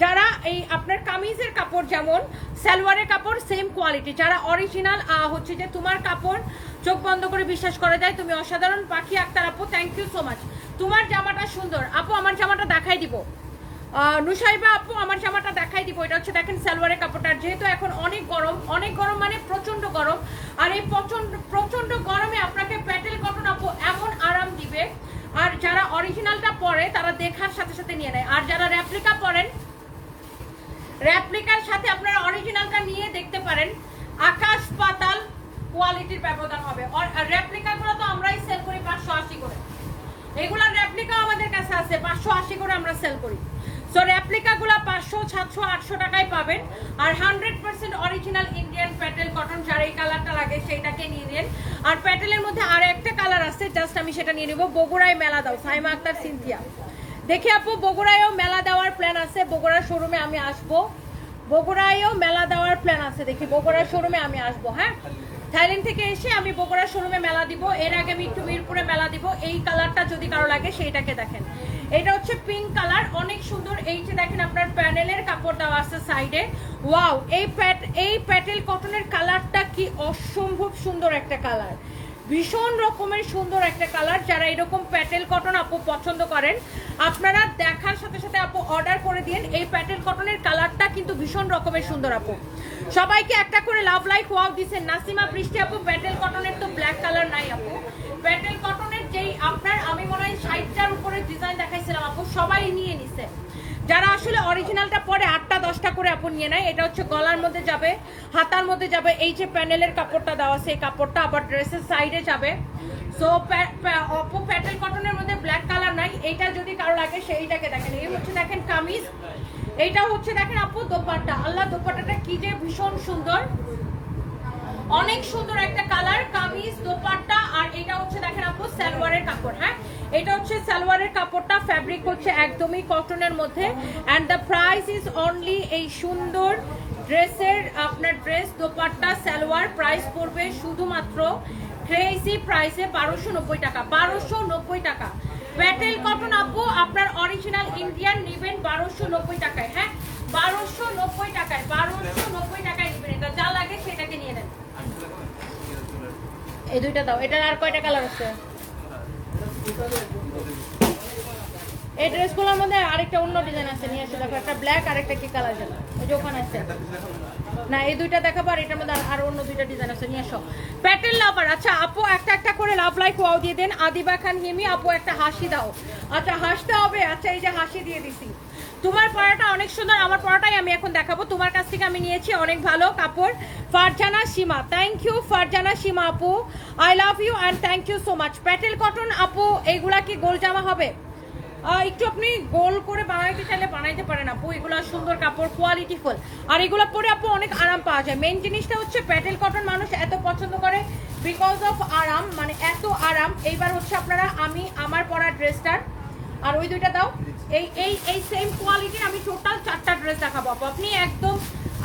যারা এই আপনার কামিজের কাপড় যেমন, সালোয়ারের কাপড় সেম কোয়ালিটি, যারা অরিজিনাল হচ্ছে যে তোমার কাপড় চোখ বন্ধ করে বিশ্বাস করা যায়, তুমি অসাধারণ। পাখি আক্তার আপু থ্যাংক ইউ সো মাচ। তোমার জামাটা সুন্দর আপু, আমার জামাটা দেখাই দিব। নুসাইবা আপু আমার জামাটা দেখাই দিব। এটা হচ্ছে দেখেন সালোয়ারের কাপড়টা, যেহেতু এখন অনেক গরম, অনেক গরম মানে প্রচন্ড গরম, আর এই প্রচন্ড গরমে আপনাকে প্যাটেল কটন আপু এমন আরাম দিবে, আর যারা অরিজিনালটা পরে তারা দেখার সাথে সাথে নিয়ে নেয়, আর যারা রেপ্লিকা পরেন রেপ্লিকার সাথে আপনারা অরিজিনালটা নিয়ে দেখতে পারেন, আকাশ পাতাল কোয়ালিটির ব্যবধান হবে। আর রেপ্লিকাগুলো তো আমরাই সেল করি 580 করে, এগুলার রেপ্লিকা আমাদের কাছে আছে 580 করে আমরা সেল করি। সো রেপ্লিকাগুলো 500, 700, 800 টাকায় পাবেন। আর 100% অরিজিনাল ইন্ডিয়ান প্যাটেল কটন, যার এই কালারটা লাগে সেইটাকে নিয়ে নেন। আর প্যাটেলের মধ্যে আর একটা কালার আছে, জাস্ট আমি সেটা নিয়ে নিব। বগুড়ায় মেলা দাও, সাইমা আক্তার, সিনথিয়া। দেখি আপু বগুড়ায়ও মেলা দেওয়ার প্ল্যান আছে, বগুড়ার শোরুমে আমি আসবো, বগুড়ায়ও মেলা দেওয়ার প্ল্যান আছে, দেখি বগুড়ার শোরুমে আমি আসবো। হ্যাঁ, থাইল্যান্ড থেকে এসে আমি বগুড়ার শোরুমে মেলা দিব, এর আগে আমি একটু মিরপুরে মেলা দিব। এই কালারটা যদি কারো লাগে সেইটাকে দেখেন, এটা হচ্ছে পিঙ্ক কালার, অনেক সুন্দর। এই যে দেখেন আপনার প্যানেলের কাপড় দেওয়া আছে সাইডে। ওয়াও, এই প্যাটেল কটনের কালারটা কি অসম্ভব সুন্দর একটা কালার, ভীষণ রকমের সুন্দর একটা কালার। যারা এরকম প্যাটেল কটন আপু পছন্দ করেন আপনারা দেখার সাথে সাথে আপু অর্ডার করে দিন। এই প্যাটেল কটনের কালারটা কিন্তু ভীষণ রকমের সুন্দর আপু। সবাইকে একটা করে লাভ লাইক ওয়াও দিছেন। নাসিমা বৃষ্টি আপু, প্যাটেল কটনের তো ব্ল্যাক কালার নাই আপু, প্যাটেল কটনের যেই আপনার আমি মনে হয় 60টার উপরে ডিজাইন দেখাইছিলাম আপু, সবাই নিয়ে নিছে। যারা আসলে অরিজিনালটা পরে 8টা 10টা করে আপু নিয়ে নেয়। এটা হচ্ছে গলার মধ্যে যাবে, হাতার মধ্যে যাবে, এই যে প্যানেলের কাপড়টা দেওয়া আছে এই কাপড়টা আবার ড্রেসের সাইডে যাবে। সো আপু প্যাটেল কটনের মধ্যে ব্ল্যাক কালার নাই, এইটা যদি কারো লাগে সেইটাকে দেখেন। এই হচ্ছে দেখেন কামিজ, এইটা হচ্ছে দেখেন আপু দোপাট্টা। আল্লাহ, দোপাট্টাটা কি যে ভীষণ সুন্দর, অনেক সুন্দর একটা কালার, কামিজ দোপাট্টা। আর এটা হচ্ছে দেখেন আপু সালোয়ারের কাপড়। হ্যাঁ, এটা হচ্ছে সালোয়ারের কাপড়টা, ফ্যাব্রিক হচ্ছে একদমই কটনের মধ্যে। And the price is only, এই সুন্দর ড্রেসের আপনার ড্রেস দোপাট্টা সালোয়ার প্রাইস পড়বে শুধুমাত্র ক্রেজি প্রাইসে 1290 টাকা, 1290 টাকা। প্যাটেল কটন আপু আপনার অরিজিনাল ইন্ডিয়ান নেবেন 1290 টাকায়। হ্যাঁ, 1290 টাকায়, 1290 টাকায় নেবেন। এটা যা লাগে সেটাকে নিয়ে নেন। এই দুইটা দাও, এটার আর কয়টা কালার আছে? এই ড্রেসগুলোর মধ্যে আরেকটা অন্য ডিজাইন আছে, নিয়ে আসো। দেখো একটা ব্ল্যাক আর একটা কি কালার যেন, ওই যে ওখানে আছে না, এই দুইটা দেখাবো। আর এটার মধ্যে আর অন্য দুইটা ডিজাইন আছে, নিয়ে আসো। প্যাটেল লাভার, আচ্ছা আপু একটা একটা করে লাভ লাইক ওয়াও দিয়ে দেন। আদিবা খান হিমি আপু একটা হাসি দাও। আচ্ছা হাসতে হবে, আচ্ছা এই যে হাসি দিয়ে দিছি। তোমার পড়াটা অনেক সুন্দর, আমার পড়াটাই আমি এখন দেখাবো। তোমার কাছ থেকে আমি নিয়েছি অনেক ভালো কাপড়। ফারজানা সীমা, থ্যাংক ইউ ফারজানা সীমা আপু, I love you and thank you so much. Patel cotton আপু এইগুলা কি গোল জামা হবে? একটু আপনি গোল করে বানাইতে চাইলে বানাইতে পারেন আপু, এগুলো সুন্দর কাপড়, কোয়ালিটি ফুল। আর এগুলো পরে আপু অনেক আরাম পাওয়া যায়। মেইন জিনিসটা হচ্ছে প্যাটেল কটন মানুষ এত পছন্দ করে বিকজ অফ আরাম, মানে এত আরাম। এইবার হচ্ছে আপনারা আমি আমার পরা ড্রেসটার আর ওই দুইটা দাও, এই এই এই সেম কোয়ালিটির আমি টোটাল 4টা ড্রেস দেখাবো আপু, আপনি একদম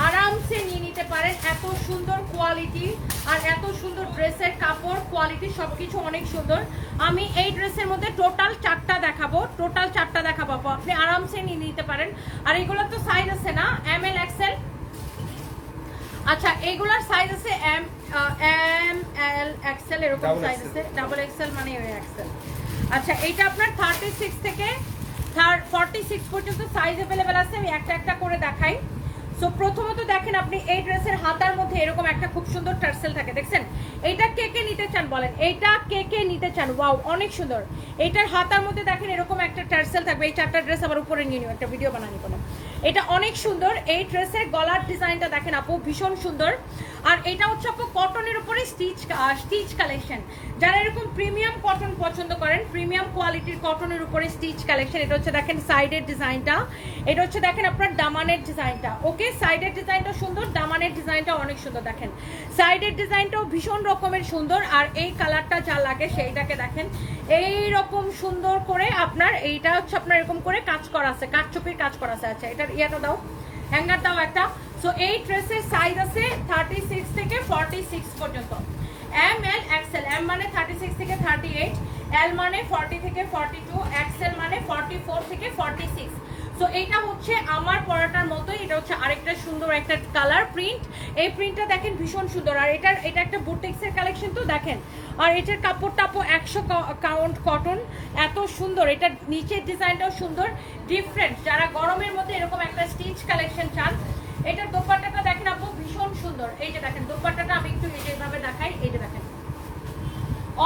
আরামসে নিয়ে নিতে পারেন। এত সুন্দর কোয়ালিটি আর এত সুন্দর ড্রেসের কাপড় কোয়ালিটি সবকিছু অনেক সুন্দর। আমি এই ড্রেসের মধ্যে টোটাল 4টা দেখাবো, টোটাল 4টা দেখাবো আপু, আপনি আরামসে নিয়ে নিতে পারেন। আর এগুলোর তো সাইজ আছে না, এম এল এক্সেল। আচ্ছা এইগুলার সাইজ আছে এম এল এক্সেল, এরকম সাইজ আছে। ডাবল এক্সেল মানে এক্সেল। আচ্ছা এইটা আপনার 36 থেকে 46 পর্যন্ত সাইজ अवेलेबल আছে। আমি একটা একটা করে দেখাই। সো প্রথমত দেখেন আপনি এই ড্রেসের হাতার মধ্যে এরকম একটা খুব সুন্দর টার্সেল থাকে, দেখছেন? এইটা কে কে নিতে চান বলেন, এইটা কে কে নিতে চান? ওয়াও অনেক সুন্দর। এইটার হাতার মধ্যে দেখেন এরকম একটা টার্সেল থাকবে। এই 4টা ড্রেস আবার উপরে নিয়ে নিও, একটা ভিডিও বানানি কোনো। এটা অনেক সুন্দর। এই ড্রেসের গলার ডিজাইনটা দেখেন আপু, ভীষণ সুন্দর। আর এটা হচ্ছে আপু কটনের উপরে স্টিচ কালেকশন। যারা এরকম প্রিমিয়াম কটন পছন্দ করেন, প্রিমিয়াম কোয়ালিটির কটনের উপরে স্টিচ কালেকশন। এটা হচ্ছে দেখেন সাইডের ডিজাইনটা, এটা হচ্ছে দেখেন আপনার দামানের ডিজাইনটা। ওকে, সাইডের ডিজাইনটা সুন্দর, দামানের ডিজাইনটা অনেক সুন্দর। দেখেন সাইডের ডিজাইনটাও ভীষণ রকমের সুন্দর। আর এই কালারটা যা লাগে সেইটাকে দেখেন এই রকম সুন্দর করে আপনার, এইটা হচ্ছে আপনার এরকম করে কাজ করা আছে, কাঠচুপির কাজ করা আছে। আচ্ছা এটার ইয়াটা দাও, হ্যাঙ্গার দাও একটা। সো এই ড্রেসের সাইজ আছে 36 থেকে 46 পর্যন্ত। এম এল এক্সেল, এম মানে 36 থেকে 38, এল মানে 40 থেকে 42, এক্সেল মানে 44 থেকে 46। সো এইটা হচ্ছে আমার পরাটার মতোই, এটা হচ্ছে আরেকটা সুন্দর একটা কালার প্রিন্ট। এই প্রিন্টটা দেখেন ভীষণ সুন্দর। আর এটা একটা বুটিক্সের কালেকশন তো দেখেন। আর এটার কাপড়টা আপু 100 কাউন্ট কটন, এত সুন্দর। এটার নিচের ডিজাইনটাও সুন্দর, ডিফারেন্ট। যারা গরমের মধ্যে এরকম একটা স্টিচ কালেকশন চান, এটার দোপাট্টাটা দেখেন আপু ভীষণ সুন্দর। এই যে দেখেন দোপাট্টাটা আমি একটু এইভাবে দেখাই, এই যে দেখেন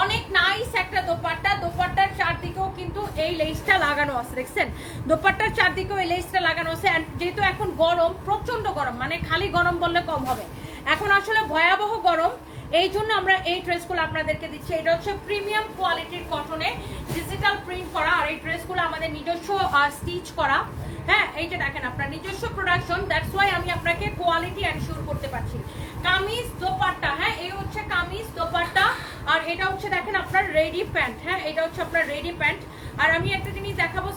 অনেক নাইস একটা দোপাট্টা। দোপাট্টার চারদিকেও এই লেসটা লাগানো আছে, দেখছেন দোপাট্টার চারদিকেও এই লেসটা লাগানো আছে। অ্যান্ড যেহেতু এখন গরম, প্রচন্ড গরম, মানে খালি গরম বললে কম হবে, এখন আসলে ভয়াবহ গরম, এই জন্য আমরা এই ড্রেসগুলো আপনাদেরকে দিচ্ছি। এটা হচ্ছে প্রিমিয়াম কোয়ালিটির কটনে ডিজিটাল প্রিন্ট করা, আর এই ড্রেসগুলো আমাদের নিজস্ব স্টিচ করা। হ্যাঁ, এই যে দেখেন আপনার নিজস্ব প্রোডাকশন, দ্যাটস ওয়াই আমি আপনাকে কোয়ালিটি এনশিওর করতে পারছি। কামিজ দোপাট্টা, হ্যাঁ এই হচ্ছে কামিজ দোপাট্টা, আর এটা হচ্ছে দেখেন আপনার রেডি প্যান্ট। হ্যাঁ, এটা হচ্ছে আপনার রেডি প্যান্ট। আর আমি একটা জিনিস দেখাবো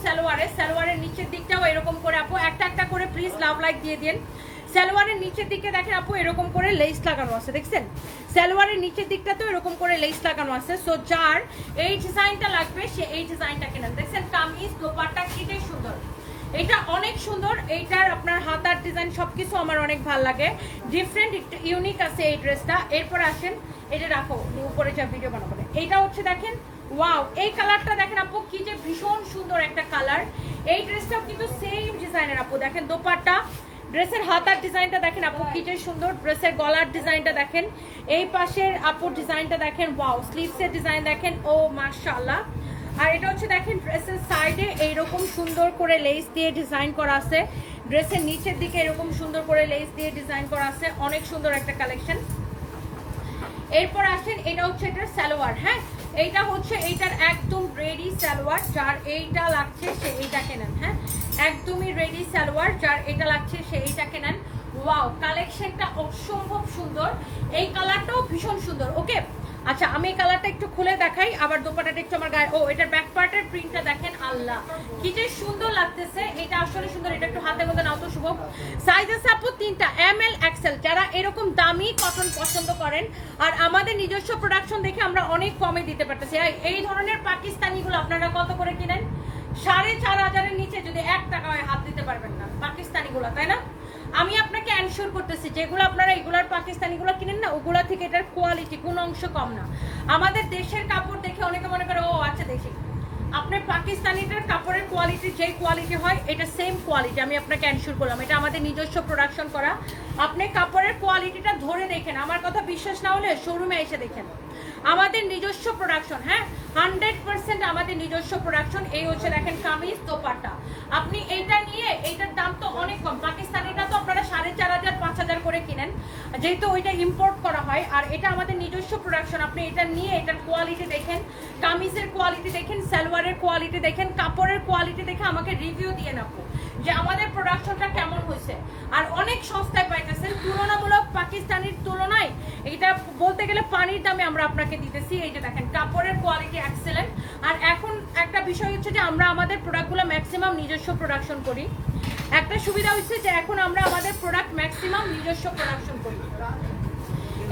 সালোয়ারের নিচের দিকটাও এরকম করে আপু একটা একটা করে প্লিজ লাভ লাইক দিয়ে দিন। সালোয়ারের নিচের দিকে দেখেন আপু এরকম করে লেস লাগানো আছে, দেখছেন সালোয়ারের নিচের দিকটাতেও এরকম করে লেস লাগানো আছে। সো যার এই ডিজাইনটা লাগবে সে এই ডিজাইনটা কেনেন। দেখছেন কামিজ দোপাট্টা কিটাই সুন্দর, এটা অনেক সুন্দর, এইটার আপনার হাতার ডিজাইন সবকিছু আমার অনেক ভালো লাগে, ডিফারেন্ট একটু ইউনিক আছে এই ড্রেসটা। এরপর আসেন, এটা রাখো উপরে যা ভিডিও বানাবো, এইটা হচ্ছে দেখেন ওয়াও, এই কালারটা দেখেন আপু কি যে ভীষণ সুন্দর একটা কালার। এই ড্রেসটাও কিন্তু সেম ডিজাইনের আপু, দেখেন দোপাট্টা, ড্রেসের হাতার ডিজাইনটা দেখেন আপু কি যে সুন্দর, ড্রেসের গলার ডিজাইনটা দেখেন, এই পাশের আপুর ডিজাইনটা দেখেন ওয়াও, স্লিভসের ডিজাইন দেখেন ও মাশাআল্লাহ। আর এটা হচ্ছে দেখেন ড্রেসের সাইডে এইরকম সুন্দর করে লেস দিয়ে ডিজাইন করা আছে, ড্রেসের নিচের দিকে এরকম সুন্দর করে লেস দিয়ে ডিজাইন করা আছে, অনেক সুন্দর একটা কালেকশন। এরপর আসেন, এটা হচ্ছে এটার সালোয়ার। হ্যাঁ, এইটা হচ্ছে এইটার একদম রেডি সালোয়ার, যার এইটা লাগছে সে এইটা কেনেন। হ্যাঁ, একদমই রেডি সালোয়ার, যার এটা লাগছে সে এইটা কেনেন। ওয়াও, কালেকশনটা অসম্ভব সুন্দর, এই কালারটাও ভীষণ সুন্দর। ওকে, আচ্ছা আমি এই কালারটা একটু খুলে দেখাই, আবার দোপাট্টাটা একটু আমার গায়ে, ও এটার ব্যাক পার্টের প্রিন্টটা দেখেন, আল্লাহ কি যে সুন্দর লাগতেছে, এটা আসলে সুন্দর। এটা একটু হাতের মধ্যে নাও তো শুভ। সাইজ আছে আপু 3টা, ML XL। যারা এরকম দামি কটন পছন্দ করেন আর আমাদের নিজস্ব প্রোডাকশন দেখে আমরা অনেক কমে দিতে পারতেছি। এই ধরনের পাকিস্তানিগুলো আপনারা কত করে কিনেন? 4,500-এর নিচে যদি 1 টাকা হয় হাত দিতে পারবেন না পাকিস্তানিগুলো, তাই না? আমি আপনাকে এনশিওর করতেছি যেগুলো আপনারা এগুলার পাকিস্তানিগুলো কিনেন না, ওগুলা থেকে এটার কোয়ালিটি কোনো অংশ কম না। আমাদের দেশের কাপড় দেখে অনেকে মনে করে ও আচ্ছা দেশি, আপনার পাকিস্তানিটার কাপড়ের কোয়ালিটি যেই কোয়ালিটি হয় এটা সেম কোয়ালিটি, আমি আপনাকে এনশিওর করলাম। এটা আমাদের নিজস্ব প্রোডাকশন করা, আপনি কাপড়ের কোয়ালিটিটা ধরে দেখেন, আমার কথা বিশ্বাস না হলে শোরুমে এসে দেখেন, আমাদের নিজস্ব প্রোডাকশন। হ্যাঁ, 100% আমাদের নিজস্ব প্রোডাকশন। এই হচ্ছে দেখেন কামিজ দোপাট্টা, আপনি এইটা নিয়ে, এইটার দাম তো অনেক কম, পাকিস্তানিটা তো আপনারা 4,500-5,000 করে কিনেন, যেহেতু ওইটা ইম্পোর্ট করা হয়, আর এটা আমাদের নিজস্ব প্রোডাকশন। আপনি এটা নিয়ে এটার কোয়ালিটি দেখেন, কামিজের কোয়ালিটি দেখেন, সালোয়ারের কোয়ালিটি দেখেন, কাপড়ের কোয়ালিটি দেখে আমাকে রিভিউ দিয়ে নেবো যে আমাদের প্রোডাকশনটা কেমন হয়েছে। আর অনেক সস্তায় পাইতেছেন তুলনামূলক, পাকিস্তানির তুলনায় এটা বলতে গেলে পানির দামে আমরা আপনাকে দিতেছি। এই যে দেখেন কাপড়ের কোয়ালিটি এক্সেলেন্ট। আর এখন একটা বিষয় হচ্ছে যে আমরা আমাদের প্রোডাক্টগুলো ম্যাক্সিমাম নিজস্ব প্রোডাকশন করি। একটা সুবিধা হচ্ছে যে এখন আমরা আমাদের প্রোডাক্ট ম্যাক্সিমাম নিজস্ব প্রোডাকশন করি।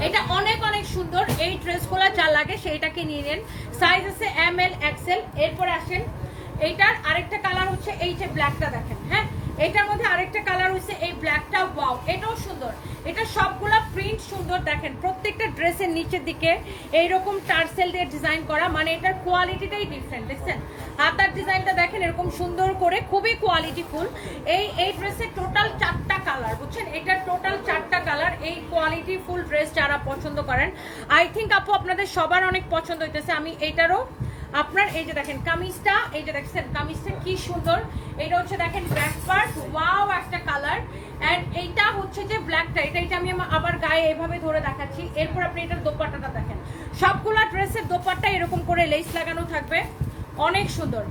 এটা অনেক অনেক সুন্দর, এই ড্রেসগুলো যা লাগে সেইটাকে নিয়ে নেন। সাইজ আছে ML XL। এরপরে আসেন, এইটার আরেকটা কালার হচ্ছে এই যে ব্ল্যাকটা দেখেন। হ্যাঁ, এটার মধ্যে আরেকটা কালার হচ্ছে এই ব্ল্যাকটা, ওয়াও এটাও সুন্দর। এটা সবগুলা প্রিন্ট সুন্দর, দেখেন প্রত্যেকটা ড্রেসের নিচের দিকে এইরকম টার্সেল দিয়ে ডিজাইন করা, মানে এটার কোয়ালিটিটাই ডিফারেন্ট। দেখছেন হাতার ডিজাইনটা দেখেন এরকম সুন্দর করে, খুবই কোয়ালিটিফুল। এই ড্রেসের টোটাল 4টা কালার, বুঝছেন, এটার টোটাল 4টা কালার। এই কোয়ালিটিফুল ড্রেস যারা পছন্দ করেন, আই থিঙ্ক আপু আপনাদের সবার অনেক পছন্দ হইতেছে। আমি এইটারও আপনার এই যে দেখেন কামিজটা, এই যে দেখছেন কামিজটা কি সুন্দর, এটা হচ্ছে দেখেন ব্যাক পার্ট, ওয়াও একটা কালার। এন্ড এইটা হচ্ছে যে ব্ল্যাকটা, এটা আমি আবার গায়ে এভাবে ধরে দেখাচ্ছি। এরপর আপনি এটার দোপাট্টাটা দেখেন, সবগুলা ড্রেসের দোপাট্টা এরকম করে লেস লাগানো থাকবে, অনেক সুন্দর।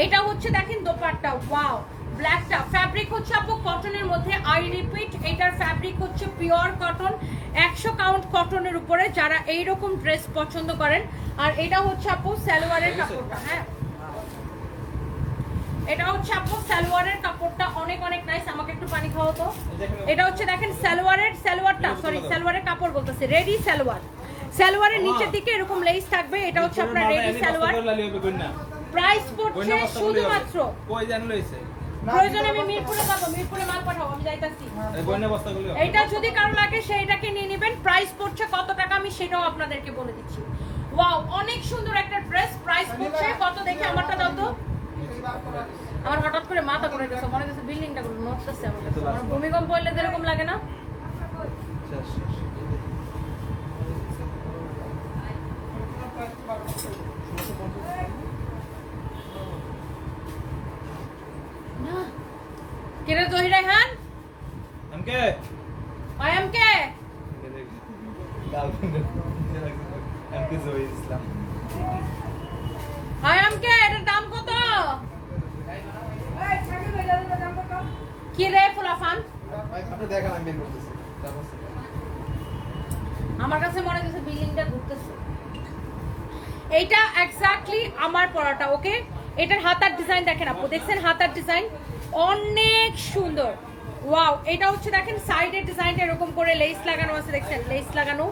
এটা হচ্ছে দেখেন দোপাট্টা, ওয়াও ব্ল্যাকটা। ফ্যাব্রিক হচ্ছে আপু কটনের মধ্যে, আই রিপিট এটার ফ্যাব্রিক হচ্ছে পিওর কটন, 100 কাউন্ট কটনের উপরে, যারা এইরকম ড্রেস পছন্দ করেন। আর এটা হচ্ছে আপু সালোয়ারের কাপড়টা। হ্যাঁ, এটা হচ্ছে আপু সালোয়ারের কাপড়টা অনেক অনেক নাইস। আমাকে একটু পানি খাওয়া তো। এটা হচ্ছে দেখেন সালোয়ারটা, সরি সালোয়ারের কাপড় বলতেছে, রেডি সালোয়ার। সালোয়ারের নিচের দিকে এরকম লেস থাকবে, এটা হচ্ছে আপনার রেডি সালোয়ার। প্রাইস পড়ছে শুধুমাত্র, প্রয়োজনে আমি মিরপুরে যাবো, মিরপুরে মাল পাঠাবো, আমি যাইতাছি। এটা যদি কারো লাগে সেইটাকে নিয়ে নেবেন। প্রাইস পড়ছে কত টাকা আমি সেটাও আপনাদেরকে বলে দিচ্ছি। ওয়াও, অনেক সুন্দর একটা ড্রেস। প্রাইস পড়ছে কত দেখে আমারটা দাও তো। আমার হঠাৎ করে মাথা ঘুরে গেছে, মনে হচ্ছে বিল্ডিংটা গুলো নড়তেছে আমার কাছে। আমার ভূমিকম্প হইলে এরকম লাগে না? কিরে জহির রায়হান আমকে আই এম কে আমকে জহির ইসলাম আই এম কে এটার দাম কত কি রে ফুলাফান আপনি দেখেন আমি বের করতেছি আমার কাছে মনে হচ্ছে বিল্ডিংটা ঘুরতেছে। এইটা এক্স্যাক্টলি আমার পরাটা। ওকে, এটার হাতার ডিজাইন দেখেন আপু, দেখছেন হাতার ডিজাইন অনেক সুন্দর। ওয়াও, এটা হচ্ছে দেখেন সাইডের ডিজাইনটা এরকম করে লেস লাগানো আছে, দেখছেন লেস লাগানো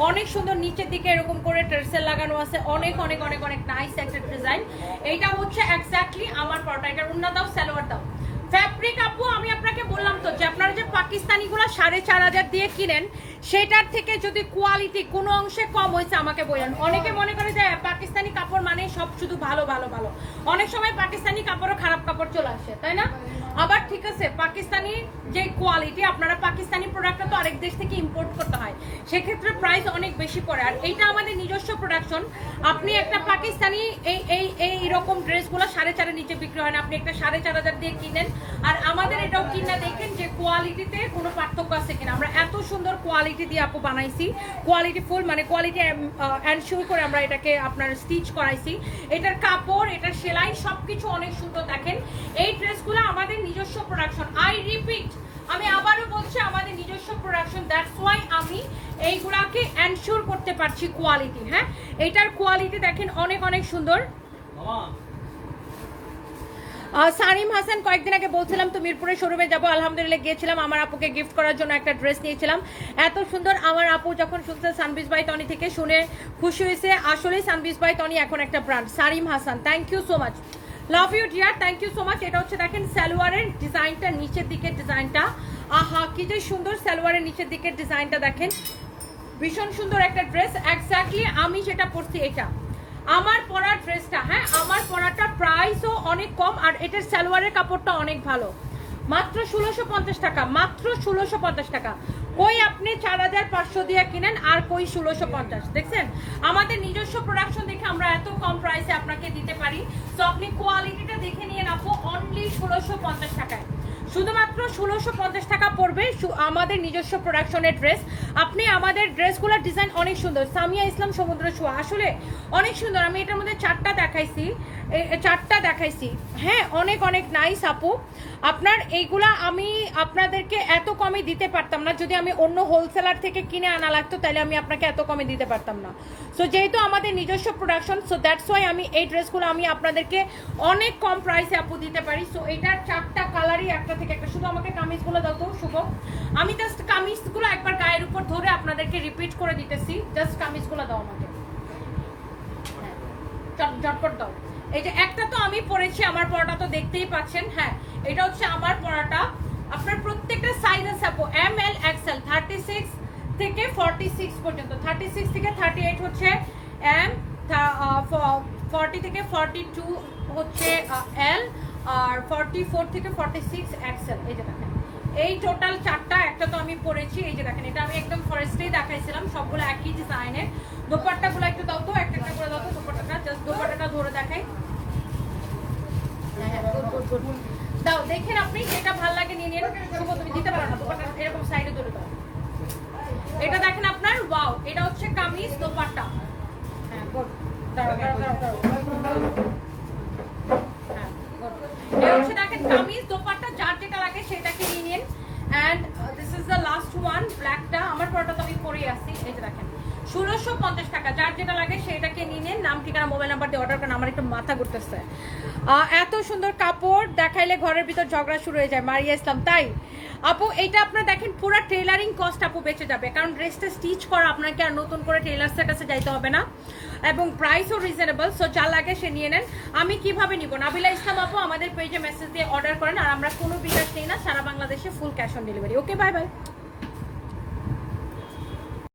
অনেক সুন্দর, নিচের দিকে এরকম করে টার্সেল লাগানো আছে, অনেক অনেক অনেক অনেক নাইস একটা ডিজাইন। এইটা হচ্ছে এক্স্যাক্টলি আমার পরাটা। এটার উন্না দাও, সালোয়ার দাও। ফ্যাব্রিক আপু আমি আপনাকে বললাম তো যে আপনারা যে পাকিস্তানিগুলো 4,500 দিয়ে কিনেন, সেটার থেকে যদি কোয়ালিটি কোনো অংশে কম হয়েছে আমাকে বলেন। অনেকে মনে করে যে পাকিস্তানি কাপড় মানে সব শুধু ভালো ভালো ভালো, অনেক সময় পাকিস্তানি কাপড়ও খারাপ কাপড় চলে আসে, তাই না? আবার ঠিক আছে, পাকিস্তানি যে কোয়ালিটি, আপনারা পাকিস্তানি প্রোডাক্টটা তো আরেক দেশ থেকে ইম্পোর্ট করতে হয়, সেক্ষেত্রে প্রাইস অনেক বেশি পড়ে। আর এইটা আমাদের নিজস্ব প্রোডাকশন। আপনি একটা পাকিস্তানি এইরকম ড্রেসগুলো 4,500 নিচে বিক্রি হয় না, আপনি একটা 4,500 দিয়ে কিনেন। আর আমাদের এটাও কিনা দেখেন যে কোয়ালিটিতে কোনো পার্থক্য আছে কিনা। আমরা এত সুন্দর কোয়ালিটি দিয়ে আপু বানাইছি, কোয়ালিটি ফুল মানে কোয়ালিটি এনশিওর করে আমরা এটাকে আপনার স্টিচ করাইছি। এটার কাপড়, এটার সেলাই সবকিছু অনেক সুন্দর। দেখেন এই ড্রেসগুলো আমাদের নিজস্ব প্রোডাকশন। আই রিপিট, আমি আবারও বলছি আমাদের নিজস্ব প্রোডাকশন। দ্যাটস ওয়াই আমি এইগুলাকে এনশিওর করতে পারছি কোয়ালিটি। হ্যাঁ, এটার কোয়ালিটি দেখেন অনেক অনেক সুন্দর। সারিম হাসান, কয়েকদিন আগে বলছিলাম তো মিরপুরে শোরুমে যাবো, আলহামদুলিল্লাহ গিয়েছিলাম। আমার আপুকে গিফট করার জন্য একটা ড্রেস নিয়েছিলাম, এত সুন্দর। আমার আপু যখন শুনছে সানবিজ বাই তনি থেকে, শুনে খুশি হয়েছে। আসলে সানবিজ বাই তনি এখন একটা brand. Sarim Hasan, thank you so much, love you dear, thank you so much. এটা হচ্ছে দেখেন সালোয়ারের ডিজাইনটা, নিচের দিকের ডিজাইনটা, আহা কি যে সুন্দর। সালোয়ারের নিচের দিকের ডিজাইনটা দেখেন, ভীষণ সুন্দর একটা ড্রেস। এক্স্যাক্টলি আমি যেটা পরছি এটা আমার পরার ড্রেসটা। হ্যাঁ, আমার পরাটা প্রাইসও অনেক কম, আর এটার সালোয়ারের কাপড়টা অনেক ভালো। মাত্র 1650 টাকা, মাত্র 1650 টাকা। কই আপনি 4,500 দিয়ে কিনেন, আর কই 1650। দেখছেন আমাদের নিজস্ব প্রোডাকশন দেখে আমরা এত কম প্রাইসে আপনাকে দিতে পারি। তো আপনি কোয়ালিটিটা দেখে নিয়ে আপু, অনলি 1650 টাকায়, শুধুমাত্র 1650 টাকা পড়বে আমাদের নিজস্ব প্রোডাকশনের ড্রেস। আপনি আমাদের ড্রেসগুলোর ডিজাইন অনেক সুন্দর। সামিয়া ইসলাম সমুদ্র ছোঁয়া, আসলে অনেক সুন্দর। আমি এটার মধ্যে 4টা দেখাইছি। হ্যাঁ, অনেক অনেক নাইস আপু। আপনার এইগুলা আমি আপনাদেরকে এত কমে দিতে পারতাম না, যদি আমি অন্য হোলসেলার থেকে কিনে আনা লাগতো তাহলে আমি আপনাকে এত কমে দিতে পারতাম না। সো যেহেতু আমাদের নিজস্ব প্রোডাকশন, সো দ্যাটস ওয়াই আমি এই ড্রেসগুলো আমি আপনাদেরকে অনেক কম প্রাইসে আপু দিতে পারি। সো এটার 4টা কালারই একটা থেকে একটা। শুধু আমাকে কামিজগুলো দাও তো শুভ, আমি জাস্ট কামিজগুলো একবার গায়ের উপর ধরে আপনাদেরকে রিপিট করে দিতেছি। জাস্ট কামিজগুলো দাও আমাকে, ঝটপট দাও। এই যে একটা তো আমি পরেছি, আমার পরাটা তো দেখতেই পাচ্ছেন। হ্যাঁ, এটা হচ্ছে আমার পরাটা। আপনার প্রত্যেকটা সাইজ আছে আপু, এম এল এক্সেল, 36 থেকে 46 পর্যন্ত। 36 থেকে 38 হচ্ছে এম, 40 থেকে 42 হচ্ছে এল, আর 44 থেকে 46 এক্সেল। এই যে দেখেন এই টোটাল 4টা, একটা তো আমি পরেছি। এই যে দেখেন এটা আমি একদম ফার্স্টেই দেখাইছিলাম, সবগুলো একই ডিজাইনের। দোপাট্টাগুলো একটু দাও তো, একটা একটা করে দাও তো দোপাট্টাটা, জাস্ট দোপাট্টাটা ধরে দেখাই। দাও, দেখেন আপনি যেটা ভালো লাগে নিয়ে নিন। শুভ তুমি দিতে পারো না, দোপাট্টা এরকম সাইডে ধরে দাও। এটা দেখেন আপনার, ওয়াও, এটা হচ্ছে কামিজ দোপাট্টা। হ্যাঁ, গুড, দাঁড়াও দাঁড়াও দাঁড়াও। হ্যাঁ, গুড। এটা হচ্ছে দেখেন কামিজ দোপাট্টা, যার যেটা লাগে সেটাকে নিয়ে নিন। And this is the last one, ব্ল্যাকটা। আমার পরটা তো আমি পরেই আসছি। এই যে দেখেন 1650 টাকা, যার যেটা লাগে সেটাকে নিয়ে নিন। নাম, ঠিকানা, মোবাইল নাম্বার দিয়ে অর্ডার করেন। আমার একটু মাথা ঘুরতেছে, এত সুন্দর কাপড় দেখাইলে ঘরের ভিতর ঝগড়া শুরু হয়ে যায়। মারিয়া ইসলাম, তাই আপু এইটা আপনার দেখেন পুরো টেলারিং কস্ট আপু বেঁচে যাবে, কারণ ড্রেসটা স্টিচ করা আপনাকে আর নতুন করে টেলার্সের কাছে যাইতে হবে না, এবং প্রাইসও রিজনেবল। সো যা লাগে সে নিয়ে নেন। আমি কিভাবে নিব? নাবিলা ইসলাম আপু আমাদের পেজে মেসেজ দিয়ে অর্ডার করেন, আর আমরা কোনো বিকাশ নেই না, সারা বাংলাদেশে full cash on delivery. Okay, bye bye.